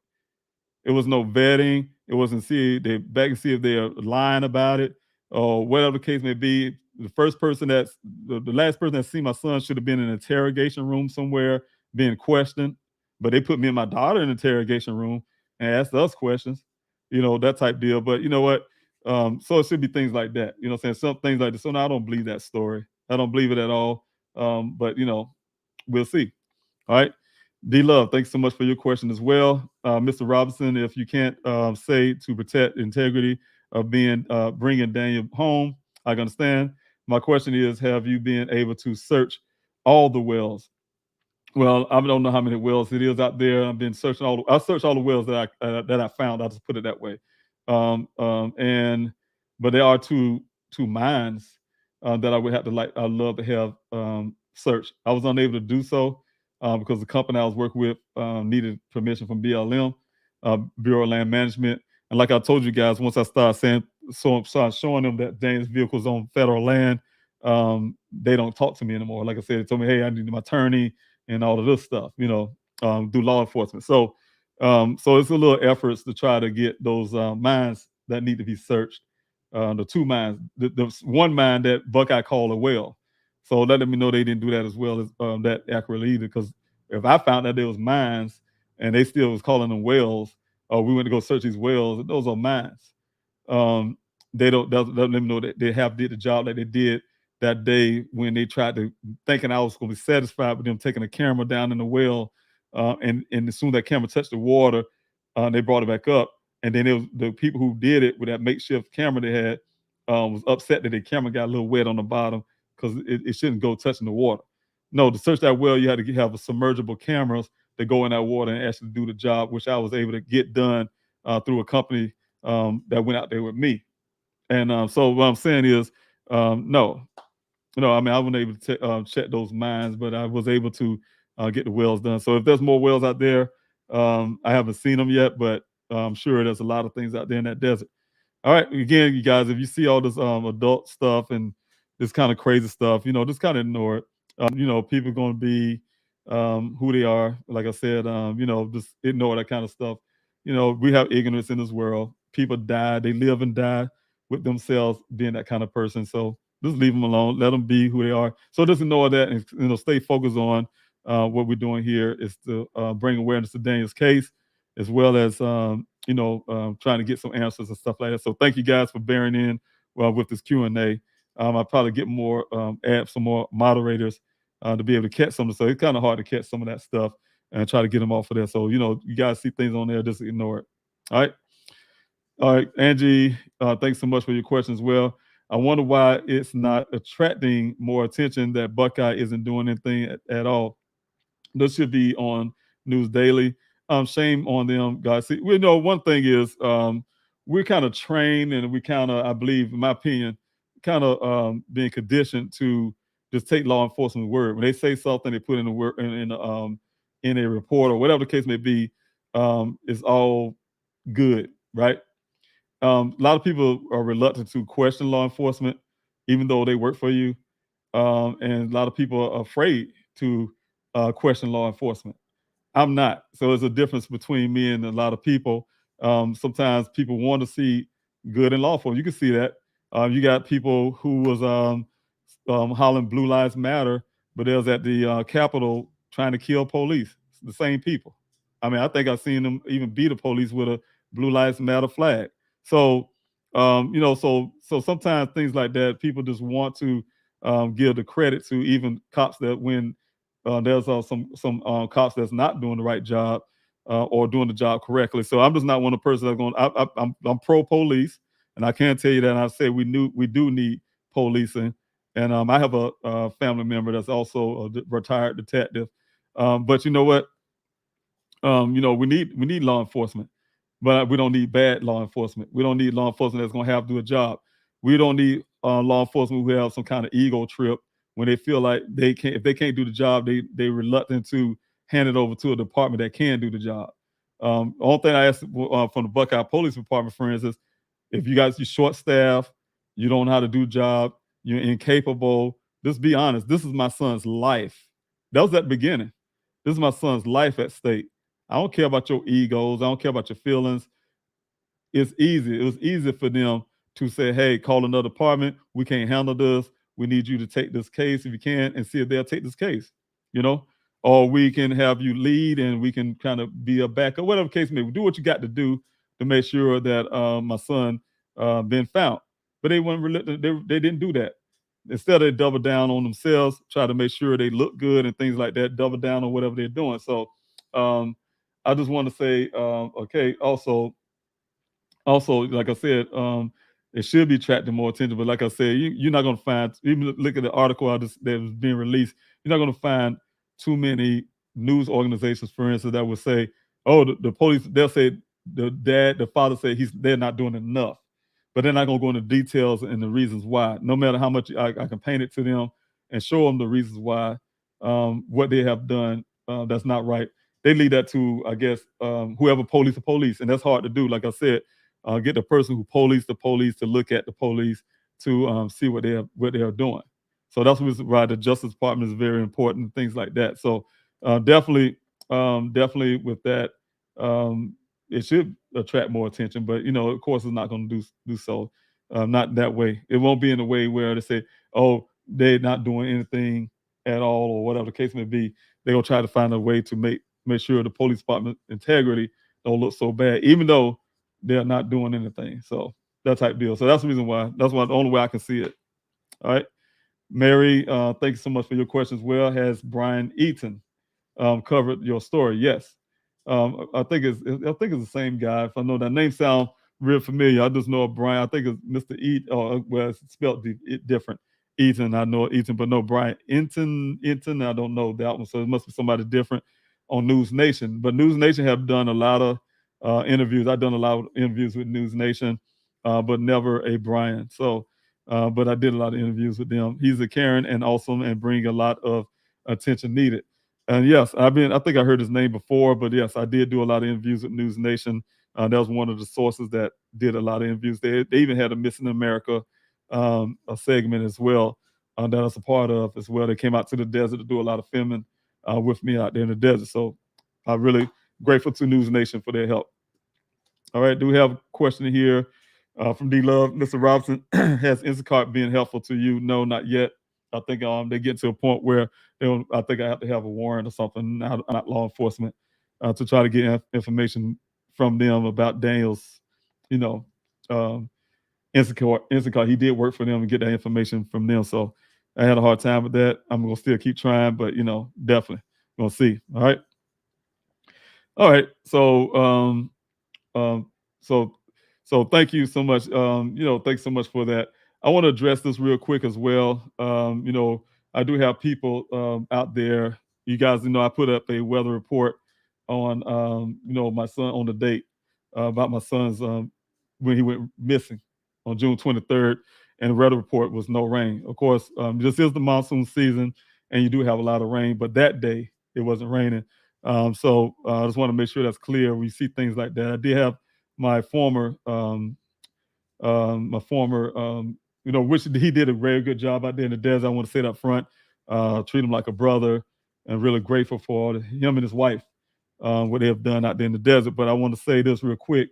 It was no vetting. It wasn't they back and see if they're lying about it or whatever the case may be. The last person that seen my son should have been in an interrogation room somewhere being questioned, but they put me and my daughter in an interrogation room and asked us questions, that type deal. But you know what? So it should be things like that. You know what I'm saying? Some things like this. So now I don't believe that story. I don't believe it at all. But we'll see. All right. D-Love, thanks so much for your question as well. Mr. Robinson, if you can't say to protect integrity of bringing Daniel home, I can understand. My question is, have you been able to search all the wells? Well, I don't know how many wells it is out there. I've been searching I searched all the wells that I found. I'll just put it that way. But there are two mines that I would have to I'd love to have searched. I was unable to do so because the company I was working with needed permission from BLM, Bureau of Land Management. And like I told you guys, once I started showing them that Daniel's vehicle's on federal land, they don't talk to me anymore. Like I said, they told me, hey, I need my attorney and all of this stuff, do law enforcement. So it's a little efforts to try to get those mines that need to be searched. The two mines, the one mine that Buckeye called a well. So let me know they didn't do that as well as that accurately either. Because if I found that there was mines and they still was calling them wells, or we went to go search these wells, those are mines. They don't let them know that they did the job that they did that day when they tried to, thinking I was going to be satisfied with them taking a camera down in the well, and as soon as that camera touched the water, they brought it back up. And then the people who did it with that makeshift camera they had was upset that their camera got a little wet on the bottom because it shouldn't go touching the water. No, to search that well, you had to have a submergible cameras that go in that water and actually do the job, which I was able to get done through a company that went out there with me. And so what I'm saying is, no, I mean, I wasn't able to check those mines, but I was able to get the wells done. So if there's more wells out there, I haven't seen them yet, but I'm sure there's a lot of things out there in that desert. All right, again, you guys, if you see all this adult stuff and this kind of crazy stuff, just kind of ignore it. People are going to be who they are. Like I said, just ignore that kind of stuff. We have ignorance in this world. People die. They live and die with themselves being that kind of person. So just leave them alone. Let them be who they are. So just ignore that and stay focused on what we're doing here is to bring awareness to Daniel's case, as well as trying to get some answers and stuff like that. So thank you guys for bearing in with this Q&A. I'll probably get add some more moderators to be able to catch some of it. So it's kind of hard to catch some of that stuff and try to get them off of there. So, you guys see things on there, just ignore it. All right, Angie, thanks so much for your question as well. I wonder why it's not attracting more attention that Buckeye isn't doing anything at all. This should be on News Daily. Shame on them, guys. See, we know one thing is we're kind of trained and we kind of, I believe, in my opinion, kind of being conditioned to just take law enforcement word. When they say something, they put in the word in a report or whatever the case may be, it's all good, right? A lot of people are reluctant to question law enforcement, even though they work for you. And a lot of people are afraid to question law enforcement. I'm not. So there's a difference between me and a lot of people. Sometimes people want to see good in law enforcement. You can see that. You got people who was hollering Blue Lives Matter, but they was at the Capitol trying to kill police. It's the same people. I mean, I think I've seen them even beat the police with a Blue Lives Matter flag. So, so sometimes things like that, people just want to give the credit to even cops that when there's some cops that's not doing the right job or doing the job correctly. So I'm just not one of the persons that's going. I'm pro police, and I can tell you that. And I say we do need policing, and I have a family member that's also a retired detective. But you know what? We need law enforcement, but we don't need bad law enforcement. We don't need law enforcement that's going to have to do a job. We don't need law enforcement who have some kind of ego trip when they feel like if they can't do the job, they reluctant to hand it over to a department that can do the job. Only thing I asked from the Buckeye Police Department, for instance, if you're short staffed, you don't know how to do the job, you're incapable, just be honest. This is my son's life. That was at the beginning. This is my son's life at stake. I don't care about your egos. I don't care about your feelings. It's easy. It was easy for them to say, hey, call another department. We can't handle this. We need you to take this case if you can and see if they'll take this case, or we can have you lead and we can kind of be a backup, whatever the case may be. Do what you got to do to make sure that my son been found. But they weren't reluctant. They didn't do that. Instead, they double down on themselves, try to make sure they look good and things like that, double down on whatever they're doing. So I just want to say, okay, also, like I said, it should be attracting more attention. But like I said, you're not going to find, even look at the article that was being released, you're not going to find too many news organizations, for instance, that would say, oh, the police, they'll say the father said they're not doing enough. But they're not going to go into details and the reasons why. No matter how much I can paint it to them and show them the reasons why, what they have done that's not right. They leave that to, I guess, whoever police the police. And that's hard to do. Like I said, get the person who police the police to look at the police to see what they are doing. So that's why the Justice Department is very important, things like that. So definitely with that, it should attract more attention, but of course, it's not going to do so. Not that way. It won't be in a way where they say, "Oh, they're not doing anything at all," or whatever the case may be. They're gonna try to find a way to make sure the police department integrity don't look so bad, even though they're not doing anything. So that type deal. So that's the reason why. That's why the only way I can see it. All right, Mary. Thank you so much for your questions. Well, has Brian Eaton covered your story? Yes. I think it's the same guy. If I know that name sound real familiar, I just know Brian. I think it's Mr. Eaton, or it's spelled different. Eaton, I know Eaton, but no Brian Eaton. I don't know that one. So it must be somebody different on News Nation. But News Nation have done a lot of interviews. I've done a lot of interviews with News Nation, but never a Brian. So, but I did a lot of interviews with them. He's a caring and awesome and bring a lot of attention needed. And yes, I think I heard his name before, but yes, I did do a lot of interviews with News Nation. That was one of the sources that did a lot of interviews. They even had a Missing America a segment as well that I was a part of as well. They came out to the desert to do a lot of filming with me out there in the desert. So I'm really grateful to News Nation for their help. All right, do we have a question here from D Love? Mr. Robinson, has Instacart been helpful to you? No, not yet. I think they get to a point where I think I have to have a warrant or something, not law enforcement, to try to get information from them about Daniel's, Instacart. He did work for them and get that information from them. So I had a hard time with that. I'm gonna still keep trying, but definitely gonna see. All right. So thank you so much. Thanks so much for that. I want to address this real quick as well. I do have people out there. You guys, I put up a weather report on, my son on the date about my son's when he went missing on June 23rd, and the weather report was no rain. Of course, this is the monsoon season, and you do have a lot of rain, but that day it wasn't raining. So I just want to make sure that's clear. We see things like that. I did have my former, which he did a very good job out there in the desert. I want to say that up front, treat him like a brother, and really grateful for him and his wife, what they have done out there in the desert. But I want to say this real quick.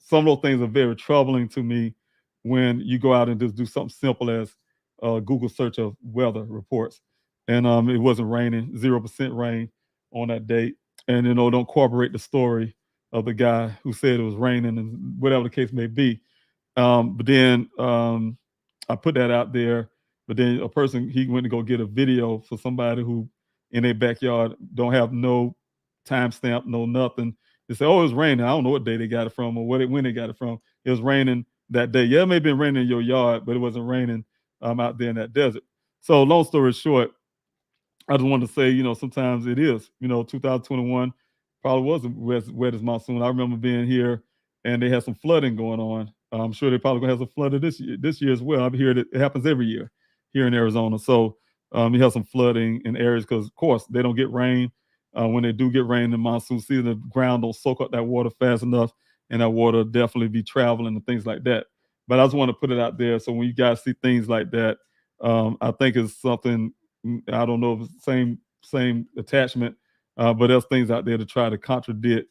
Some of those things are very troubling to me when you go out and just do something simple as Google search of weather reports. And it wasn't raining, 0% rain on that date. And, don't corroborate the story of the guy who said it was raining and whatever the case may be. But then I put that out there. But then a person, he went to go get a video for somebody who in their backyard don't have no timestamp, no nothing. They say, oh, it was raining. I don't know what day they got it from or when they got it from. It was raining that day. Yeah, it may have been raining in your yard, but it wasn't raining out there in that desert. So long story short, I just wanted to say, sometimes it is, 2021 probably was the wettest monsoon. I remember being here and they had some flooding going on I'm sure they're probably gonna have some flooding this year as well. I've heard it happens every year here in Arizona. So you have some flooding in areas because, of course, they don't get rain. When they do get rain in the monsoon season, the ground don't soak up that water fast enough, and that water definitely be traveling and things like that. But I just want to put it out there. So when you guys see things like that, I think it's something, I don't know if it's the same attachment, but there's things out there to try to contradict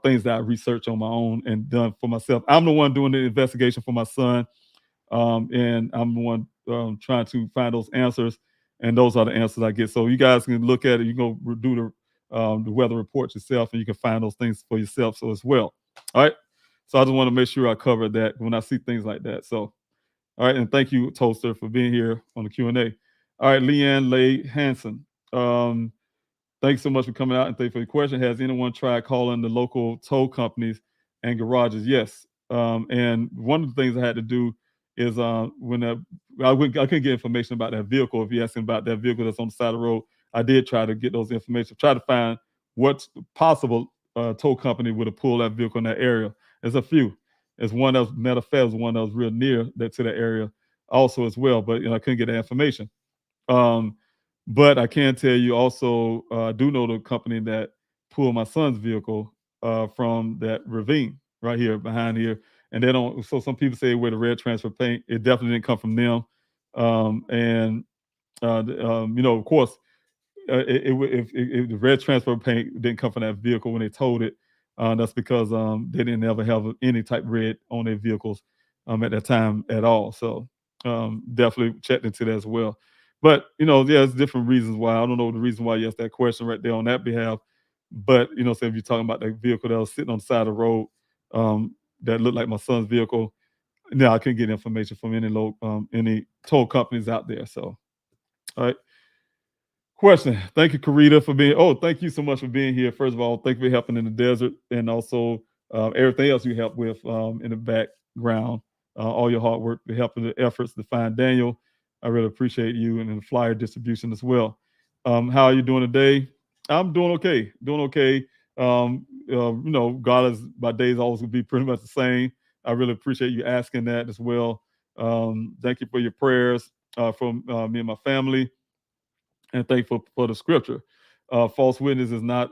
things that I researched on my own and done for myself. I'm the one doing the investigation for my son, and I'm the one trying to find those answers, and those are the answers I get. So you guys can look at it. You can go do the weather report yourself, and you can find those things for yourself so as well. All right. So I just want to make sure I cover that when I see things like that. So, all right, and thank you, Toaster, for being here on the Q&A. All right, Leanne Lay Hanson. Thanks so much for coming out, and thank you for the question. Has anyone tried calling the local tow companies and garages? Yes. And one of the things I had to do is when I couldn't get information about that vehicle. If you're asking about that vehicle that's on the side of the road, I did try to get those information, try to find what possible tow company would have pulled that vehicle in that area. There's a few. There's one that was, matter of fact, was one that was real near that to that area also as well, but I couldn't get that information. But I can tell you also, I do know the company that pulled my son's vehicle from that ravine right here behind here. And they don't, so some people say where the red transfer paint, it definitely didn't come from them. Of course, if the red transfer paint didn't come from that vehicle when they towed it, that's because they didn't ever have any type red on their vehicles at that time at all. So definitely checked into that as well. But there's different reasons why. I don't know the reason why you asked that question right there on that behalf. But so if you're talking about that vehicle that was sitting on the side of the road that looked like my son's vehicle, no, I couldn't get information from any tow companies out there. So, all right. Question. Thank you, Karita, for being. Oh, thank you so much for being here. First of all, thank you for helping in the desert, and also everything else you help with in the background. All your hard work, the helping the efforts to find Daniel. I really appreciate you, and the flyer distribution as well. How are you doing today? I'm doing okay. God is, my days always will be pretty much the same. I really appreciate you asking that as well. Thank you for your prayers from me and my family. And thankful for the scripture. False witness is not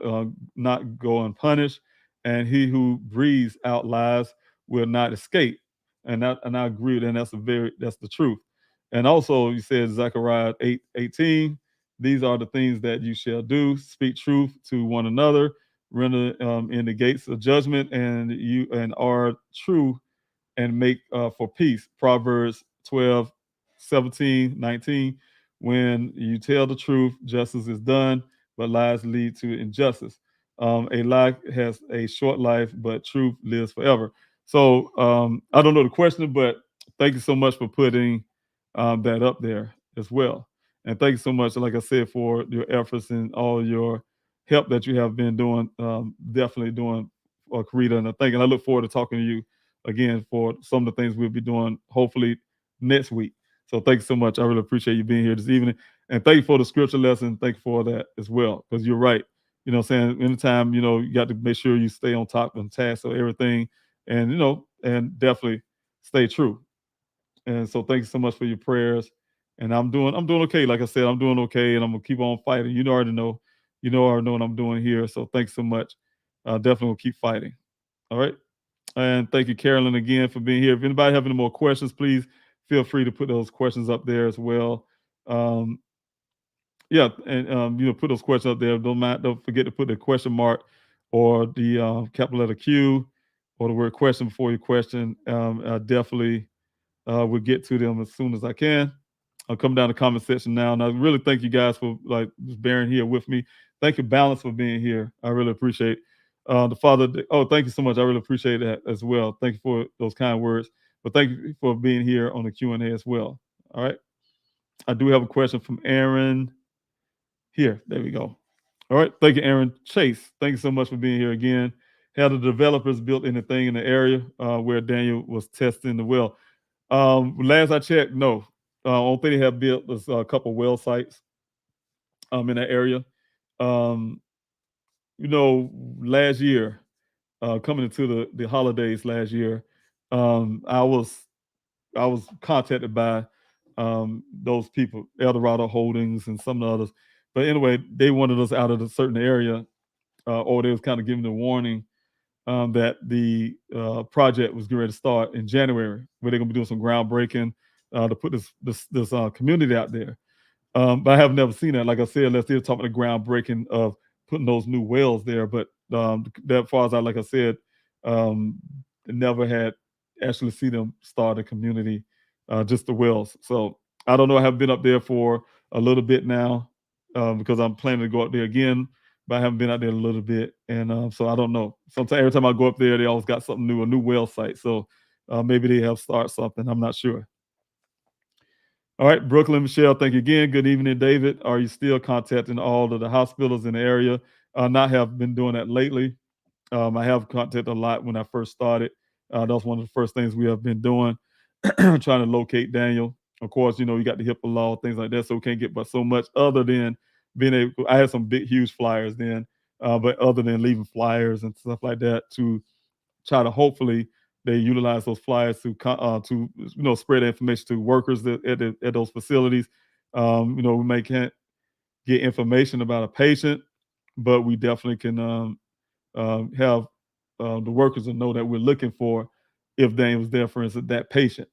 go unpunished, and he who breathes out lies will not escape. And I agree with that. That's the truth. And also, you said Zechariah 8:18. These are the things that you shall do: speak truth to one another, render in the gates of judgment, and are true, and make for peace. Proverbs 12:17-19. When you tell the truth, justice is done, but lies lead to injustice. A lie has a short life, but truth lives forever. So I don't know the question, but thank you so much for putting that up there as well. And thank you so much, like I said, for your efforts and all your help that you have been doing, definitely doing for Karita. And I look forward to talking to you again for some of the things we'll be doing, hopefully next week. So thank you so much. I really appreciate you being here this evening. And thank you for the scripture lesson. Thank you for that as well, because you're right. Saying anytime, you got to make sure you stay on top and task of everything, and, and definitely stay true. And so thank you so much for your prayers. And I'm doing okay. Like I said, I'm doing okay, and I'm gonna keep on fighting. You already know what I'm doing here. So thanks so much. Definitely will keep fighting. All right. And thank you, Carolyn, again for being here. If anybody have any more questions, please feel free to put those questions up there as well. Put those questions up there. Don't forget to put the question mark or the capital letter Q or the word question before your question. I definitely will get to them as soon as I can. I'll come down to the comment section now. And I really thank you guys for just bearing here with me. Thank you, Balance, for being here. I really appreciate thank you so much. I really appreciate that as well. Thank you for those kind words. But thank you for being here on the Q&A as well. All right. I do have a question from Aaron here. There we go. All right. Thank you, Aaron Chase. Thank you so much for being here again. Have the developers built anything in the area where Daniel was testing the well? Last I checked, no. Only thing they have built was a couple well sites in that area. Last year, coming into the holidays last year, I was contacted by those people, Eldorado Holdings and some of the others. But anyway, they wanted us out of a certain area, or they was kind of giving the warning that the project was getting ready to start in January, where they're going to be doing some groundbreaking to put this community out there. But I have never seen that. Like I said, unless they're talking about the groundbreaking of putting those new wells there. But that far as like I said, never had actually see them start a community, just the wells. So I don't know. I have been up there for a little bit now because I'm planning to go up there again, but I haven't been out there a little bit. And so I don't know. Sometimes every time I go up there, they always got something new, a new well site. So maybe they have started something. I'm not sure. All right, Brooklyn, Michelle, thank you again. Good evening, David. Are you still contacting all of the hospitals in the area? Not have been doing that lately. I have contacted a lot when I first started. That was one of the first things we have been doing, trying to locate Daniel. Of course, you got the HIPAA law, things like that, so we can't get but so much other than being able. I had some big, huge flyers then, but other than leaving flyers and stuff like that to try to hopefully they utilize those flyers to spread information to workers at those facilities. We can't get information about a patient, but we definitely can have the workers to know that we're looking for if Dane was there, for instance, that patient.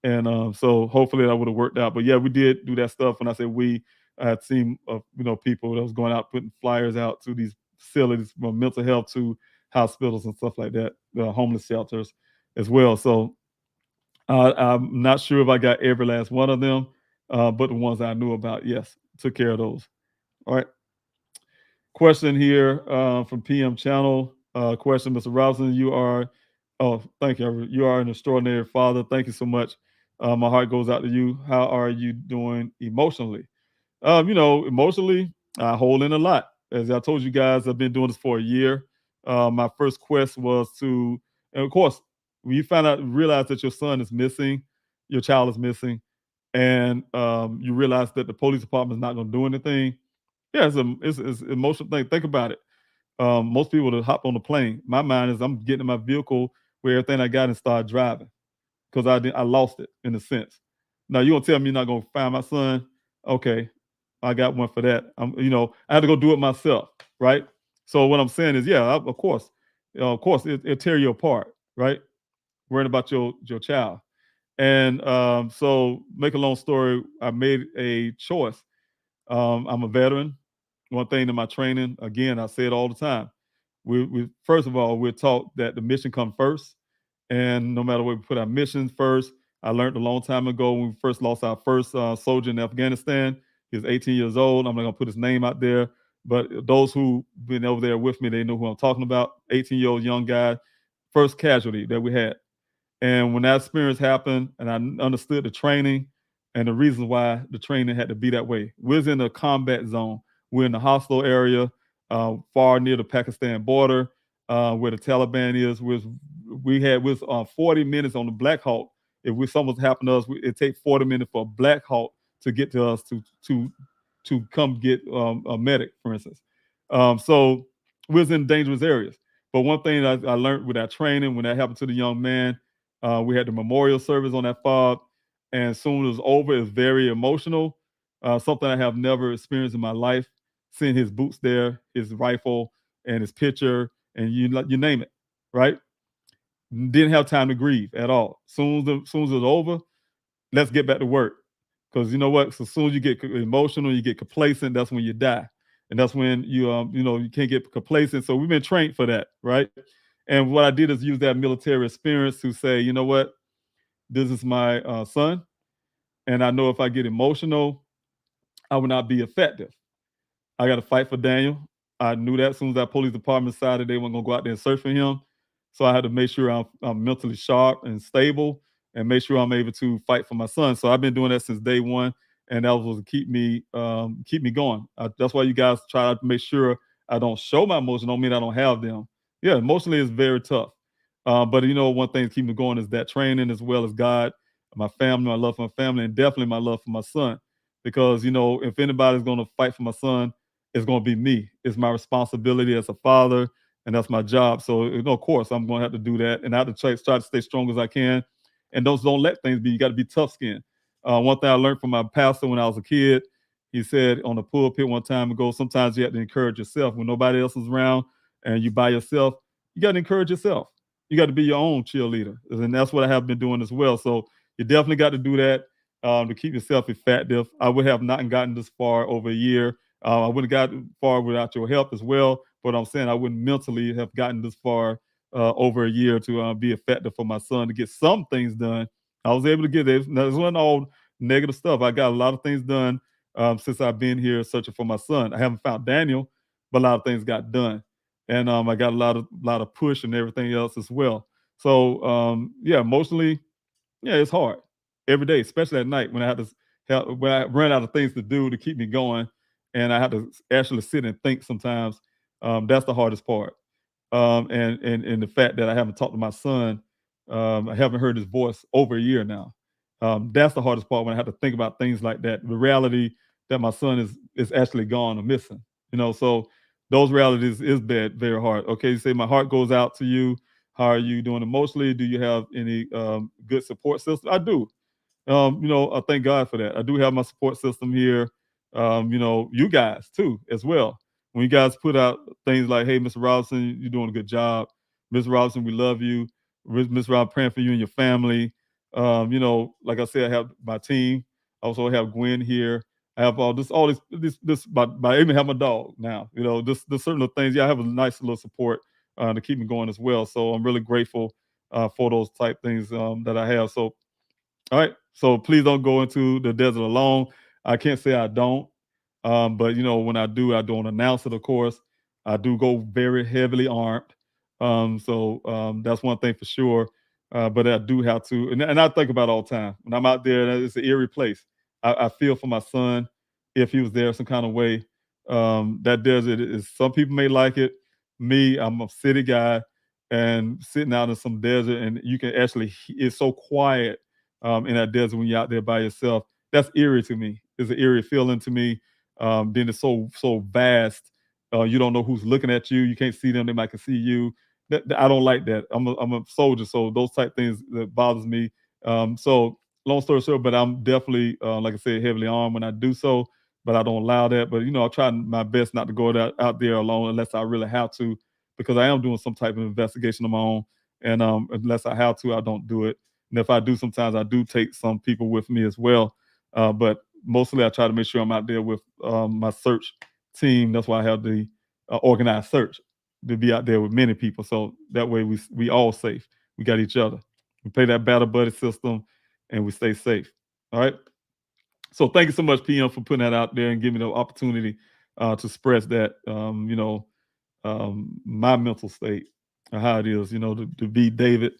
And so hopefully that would have worked out. But yeah, we did do that stuff. When I say we, I had seen people that was going out putting flyers out to these facilities from mental health to hospitals and stuff like that, homeless shelters as well. So I'm not sure if I got every last one of them, but the ones I knew about, yes, took care of those. All right. Question here from PM Channel. Question, Mr. Robinson, thank you. You are an extraordinary father. Thank you so much. My heart goes out to you. How are you doing emotionally? Emotionally, I hold in a lot. As I told you guys, I've been doing this for a year. My first quest was and of course, when you realize that your son is missing, your child is missing, and you realize that the police department is not going to do anything. Yeah, it's an emotional thing. Think about it. Most people that hop on the plane, my mind is I'm getting in my vehicle where everything I got and start driving because I lost it in a sense. Now you're gonna tell me you're not gonna find my son? Okay, I got one for that. I had to go do it myself, right? So what I'm saying is, yeah, of course, it'll tear you apart, right? Worrying about your child. And so make a long story, I made a choice. I'm a veteran. One thing in my training, again, I say it all the time. We first of all, we're taught that the mission comes first. And no matter what, we put our missions first. I learned a long time ago when we first lost our first soldier in Afghanistan. He was 18 years old. I'm not going to put his name out there. But those who've been over there with me, they know who I'm talking about. 18-year-old young guy, first casualty that we had. And when that experience happened and I understood the training and the reasons why the training had to be that way. We was in a combat zone. We're in the hostile area, far near the Pakistan border, where the Taliban is. We was 40 minutes on the Black Hawk. If something was happening to us, it'd take 40 minutes for a Black Hawk to get to us to come get a medic, for instance. So we was in dangerous areas. But one thing I learned with that training, when that happened to the young man, we had the memorial service on that fob. And as soon as it was over, it was very emotional. Something I have never experienced in my life. Seeing his boots there, his rifle, and his picture, and you name it, right? Didn't have time to grieve at all. Soon as it was over, let's get back to work. Because you know what? So as soon as you get emotional, you get complacent, that's when you die. And that's when you can't get complacent. So we've been trained for that, right? And what I did is use that military experience to say, you know what? This is my son. And I know if I get emotional, I will not be effective. I got to fight for Daniel. I knew that as soon as that police department decided they weren't going to go out there and search for him. So I had to make sure I'm mentally sharp and stable and make sure I'm able to fight for my son. So I've been doing that since day one. And that was to keep me going. That's why you guys try to make sure I don't show my emotions. Don't mean I don't have them. Yeah, emotionally it's very tough. But one thing to keep me going is that training, as well as God, my family, my love for my family, and definitely my love for my son. Because, if anybody's going to fight for my son, it's going to be me. It's my responsibility as a father and that's my job. So, of course, I'm going to have to do that, and I have to try to stay strong as I can. And don't let things be. You got to be tough skinned. One thing I learned from my pastor when I was a kid, he said on the pulpit one time ago, sometimes you have to encourage yourself when nobody else is around and you by yourself. You got to encourage yourself. You got to be your own cheerleader, and that's what I have been doing as well. So you definitely got to do that to keep yourself effective. I would have not gotten this far over a year. I wouldn't have gotten far without your help as well. But I'm saying I wouldn't mentally have gotten this far over a year to be effective for my son to get some things done. I was able to get it. Now, this wasn't all negative stuff. I got a lot of things done since I've been here searching for my son. I haven't found Daniel, but a lot of things got done. And I got a lot of push and everything else as well. So yeah, emotionally, yeah, it's hard every day, especially at night when when I run out of things to do to keep me going, and I have to actually sit and think sometimes. That's the hardest part. And the fact that I haven't talked to my son, I haven't heard his voice over a year now. That's the hardest part when I have to think about things like that. The reality that my son is actually gone or missing. So those realities is bad, very hard. Okay, you say my heart goes out to you. How are you doing emotionally? Do you have any good support system? I do. I thank God for that. I do have my support system here. You guys too, as well. When you guys put out things like, "Hey, Mr. Robinson, you're doing a good job. Mr. Robinson, we love you. Mr. Robinson, praying for you and your family." Like I said, I have my team. I also have Gwen here. I have all this, I even have my dog now. This certain things. Yeah, I have a nice little support to keep me going as well. So I'm really grateful for those type things that I have. So, all right. So please don't go into the desert alone. I can't say I don't. But when I do, I don't announce it, of course. I do go very heavily armed. So that's one thing for sure. But I do have to, and I think about it all the time. When I'm out there, it's an eerie place. I feel for my son if he was there some kind of way. That desert is, some people may like it. Me, I'm a city guy, and sitting out in some desert, and you can actually, it's so quiet in that desert when you're out there by yourself. That's eerie to me. It's an eerie feeling to me. Then it's so vast. You don't know who's looking at you. You can't see them. They might can see you. I don't like that. I'm a soldier, so those type things that bothers me. So long story short, but I'm definitely, like I said, heavily armed when I do so. But I don't allow that. But I try my best not to go out there alone unless I really have to, because I am doing some type of investigation of my own. And unless I have to, I don't do it. And if I do, sometimes I do take some people with me as well. But mostly I try to make sure I'm out there with my search team. That's why I have the organized search, to be out there with many people. So that way we all safe. We got each other. We play that battle buddy system and we stay safe. All right. So thank you so much, PM, for putting that out there and giving me the opportunity to express that, my mental state, how it is, to be David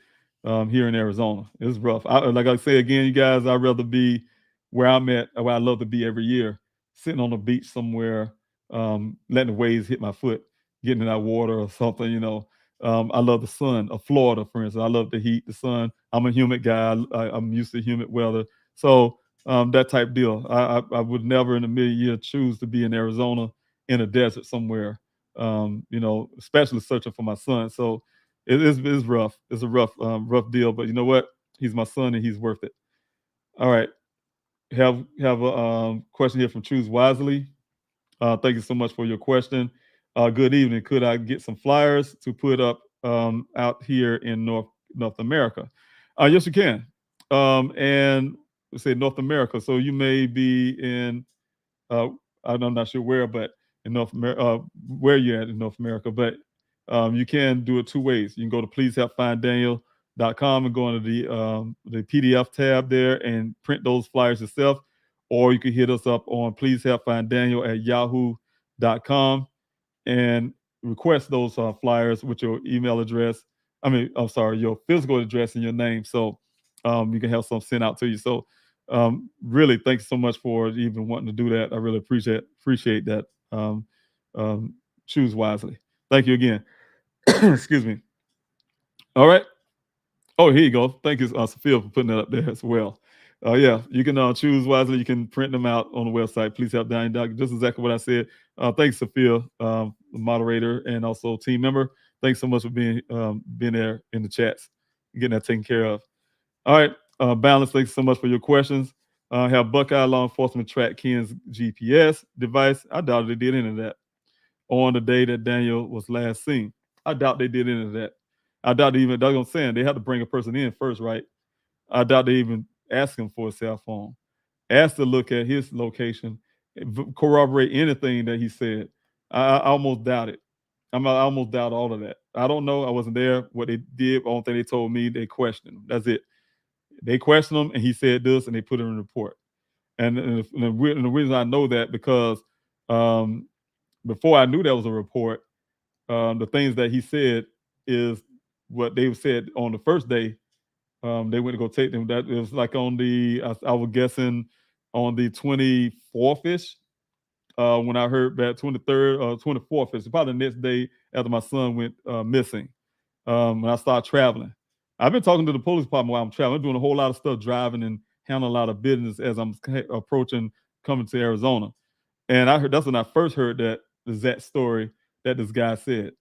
here in Arizona. It's rough. Like I say again, you guys, I'd rather be where I'm at, where I love to be every year, sitting on the beach somewhere, letting the waves hit my foot, getting in that water or something, I love the sun of Florida, for instance. I love the heat, the sun. I'm a humid guy. I'm used to humid weather. So that type deal. I would never in a million years choose to be in Arizona in a desert somewhere, especially searching for my son. So it's rough. It's a rough deal, but you know what? He's my son and he's worth it. All right. Have a question here from Choose Wisely. Thank you so much for your question. Good evening. Could I get some flyers to put up out here in North America? Yes, you can. And let's say North America. So you may be in, I'm not sure where, but in North America, where you're at in North America. But you can do it two ways. You can go to pleasehelpfinddaniel.com and go into the PDF tab there and print those flyers yourself, or you can hit us up on pleasehelpfinddaniel@yahoo.com and request those flyers with your email address. Your physical address and your name, so you can have some sent out to you. So really, thanks so much for even wanting to do that. I really appreciate that. Choose wisely. Thank you again. Excuse me. All right. Oh, here you go. Thank you, Sophia, for putting that up there as well. Yeah, you can choose wisely. You can print them out on the website. Please help Daniel. Just exactly what I said. Thanks, Sophia, the moderator and also team member. thanks so much for being there in the chats, getting that taken care of. All right, Balance, thanks so much for your questions. Have Buckeye law enforcement track Ken's GPS device? I doubt they did any of that on the day that Daniel was last seen. I doubt they did any of that. I doubt even, that's what I'm saying, they had to bring a person in first, right? I doubt they even asked him for a cell phone. Asked to look at his location, corroborate anything that he said. I almost doubt it. I almost doubt all of that. I don't know. I wasn't there. What they did, the only thing they told me, they questioned him. That's it. They questioned him, and he said this, and they put it in the report. And the reason I know that because before I knew that was a report, the things that he said is what they said on the first day. They went to go take them. That it was like on the, I was guessing on the 24th-ish, when I heard that 23rd or 24th-ish, probably the next day after my son went missing. When I started traveling. I've been talking to the police department while I'm traveling. I'm doing a whole lot of stuff, driving and handling a lot of business as I'm approaching coming to Arizona. And I heard, that's when I first heard that exact story that this guy said.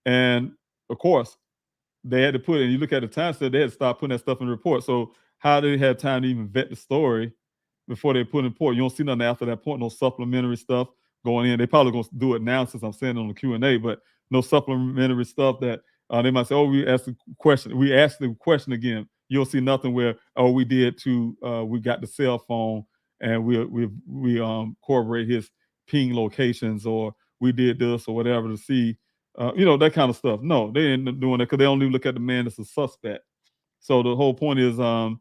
And of course, they had to put it, and you look at the time, so they had to start putting that stuff in the report. So how did they have time to even vet the story before they put it in report? You don't see nothing after that point, no supplementary stuff going in. They probably going to do it now since I'm saying it on the Q&A, but no supplementary stuff that they might say, oh, we asked the question. We asked the question again. You'll see nothing where, oh, we got the cell phone and we corroborate his ping locations, or we did this or whatever to see, that kind of stuff. No, they ain't doing that because they only look at the man as a suspect. So the whole point is, I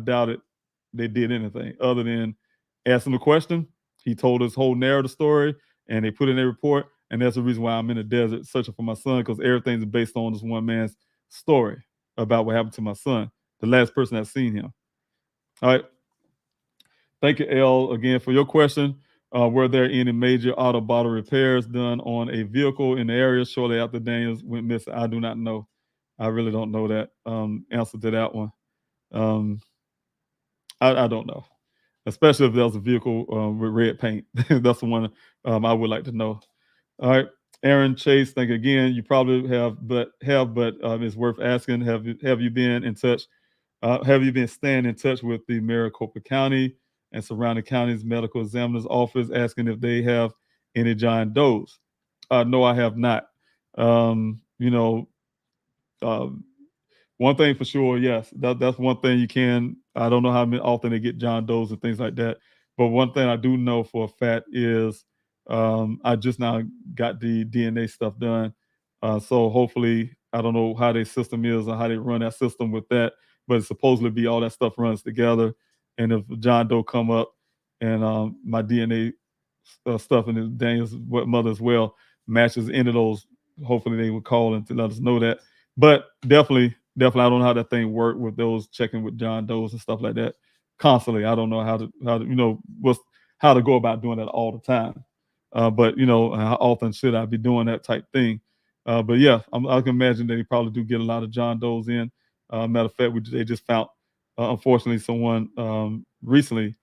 doubt it. They did anything other than asking the question. He told his whole narrative story, and they put it in their report. And that's the reason why I'm in the desert searching for my son, because everything's based on this one man's story about what happened to my son, the last person that's seen him. All right. Thank you, L, again for your question. Were there any major auto body repairs done on a vehicle in the area shortly after Daniels went missing? I do not know. I really don't know that answer to that one. I don't know, especially if there was a vehicle with red paint. That's the one I would like to know. All right, Aaron Chase, thank you again. You probably have, but it's worth asking. Have you been in touch? Have you been staying in touch with the Maricopa County and surrounding counties medical examiner's office, asking if they have any John Does? No, I have not. One thing for sure, yes, that's one thing you can. I don't know how often they get John Does and things like that, but one thing I do know for a fact is I just now got the DNA stuff done. So hopefully, I don't know how their system is or how they run that system with that, but it's supposedly be all that stuff runs together. And if John Doe come up and my DNA stuff and Daniel's mother as well matches into those, hopefully they would call and to let us know that. But definitely, I don't know how that thing worked with those checking with John Doe's and stuff like that constantly. I don't know how to go about doing that all the time. But how often should I be doing that type thing? But yeah, I can imagine that they probably do get a lot of John Doe's in. Matter of fact, they just found, unfortunately, someone recently,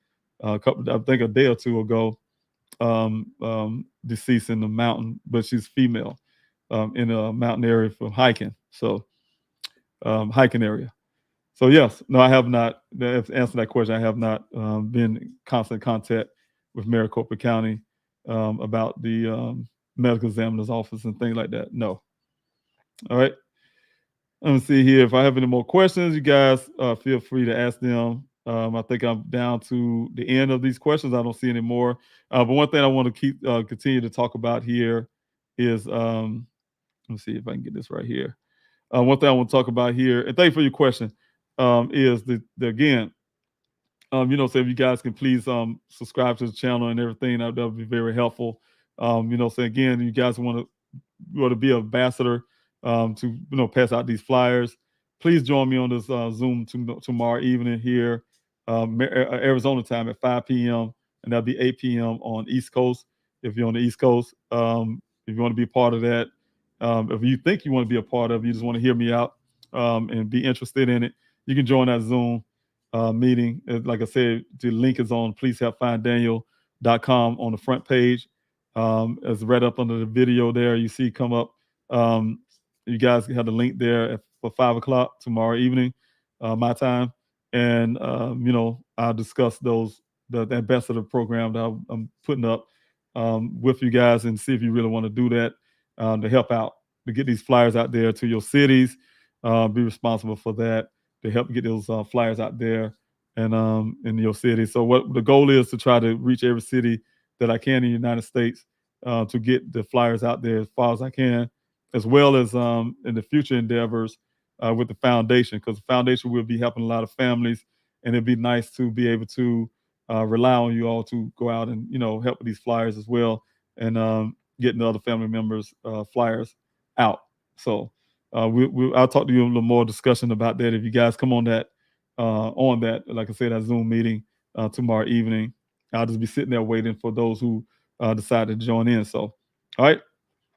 I think a day or two ago, deceased in the mountain, but she's female, in a mountain area for hiking. So hiking area. So yes, no, I have not. To answer that question, I have not been in constant contact with Maricopa County about the medical examiner's office and things like that. No. All right. Let me see here. If I have any more questions, you guys feel free to ask them. I think I'm down to the end of these questions. I don't see any more. But one thing I want to continue to talk about here is, let me see if I can get this right here. One thing I want to talk about here, and thank you for your question, is again, so if you guys can please subscribe to the channel and everything, that would be very helpful. So again, you guys want to be an ambassador to pass out these flyers. Please join me on this Zoom tomorrow evening here, Arizona time at 5 p.m. and that'll be 8 p.m. on East Coast. If you're on the East Coast, if you want to be part of that, if you think you want to be a part of it, you just want to hear me out and be interested in it, you can join that Zoom meeting. Like I said, the link is on pleasehelpfinddaniel.com on the front page. It's right up under the video there. You see come up You guys have the link there for 5 o'clock tomorrow evening, my time. And, I'll discuss the ambassador program that I'm putting up with you guys and see if you really want to do that to help out, to get these flyers out there to your cities, be responsible for that, to help get those flyers out there and in your city. So what the goal is to try to reach every city that I can in the United States to get the flyers out there as far as I can, as well as in the future endeavors with the foundation, because the foundation will be helping a lot of families, and it'd be nice to be able to rely on you all to go out and help with these flyers as well, and getting the other family members flyers out. So I'll talk to you a little more discussion about that if you guys come on that, like I said, that Zoom meeting tomorrow evening. I'll just be sitting there waiting for those who decide to join in. So, all right,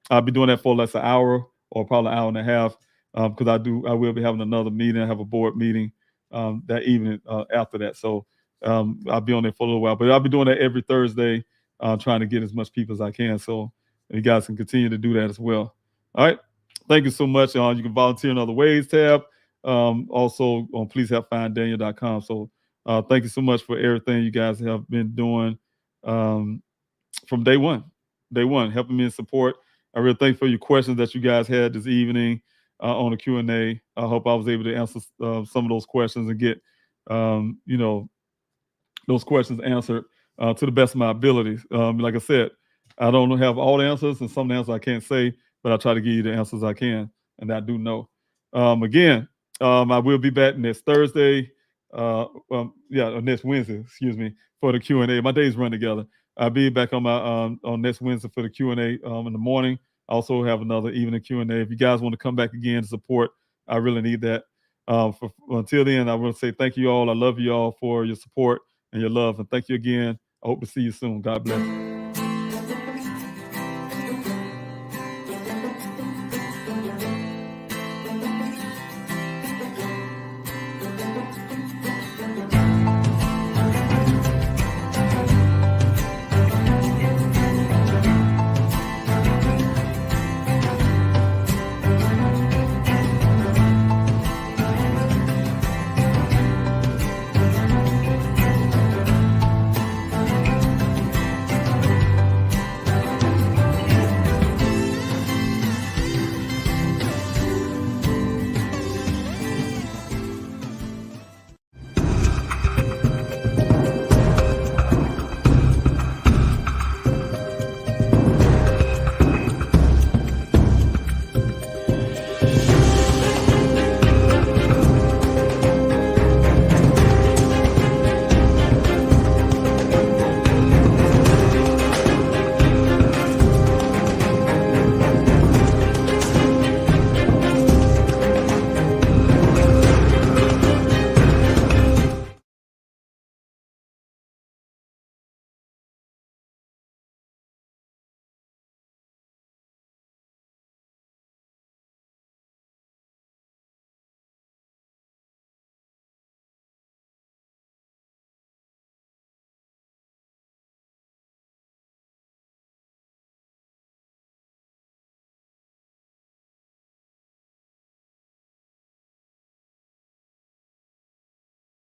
I'll be doing that for less an hour or probably an hour and a half because I will be having another meeting. I have a board meeting that evening after that. So I'll be on there for a little while, but I'll be doing that every Thursday, trying to get as much people as I can. So you guys can continue to do that as well. All right. Thank you so much. You can volunteer in other ways tab. Also on pleasehelpfinddaniel.com. So thank you so much for everything you guys have been doing from day one, helping me in support. I really thank you for your questions that you guys had this evening on the Q&A. I hope I was able to answer some of those questions and get, those questions answered to the best of my abilities. Like I said, I don't have all the answers, and some of the answers I can't say, but I try to give you the answers I can, and I do know. Again, I will be back next Thursday. Next Wednesday, for the Q&A. My days run together. I'll be back on my on next Wednesday for the Q&A in the morning. I also have another evening Q&A. If you guys want to come back again to support, I really need that. Until then, I want to say thank you all. I love you all for your support and your love, and thank you again. I hope to see you soon. God bless.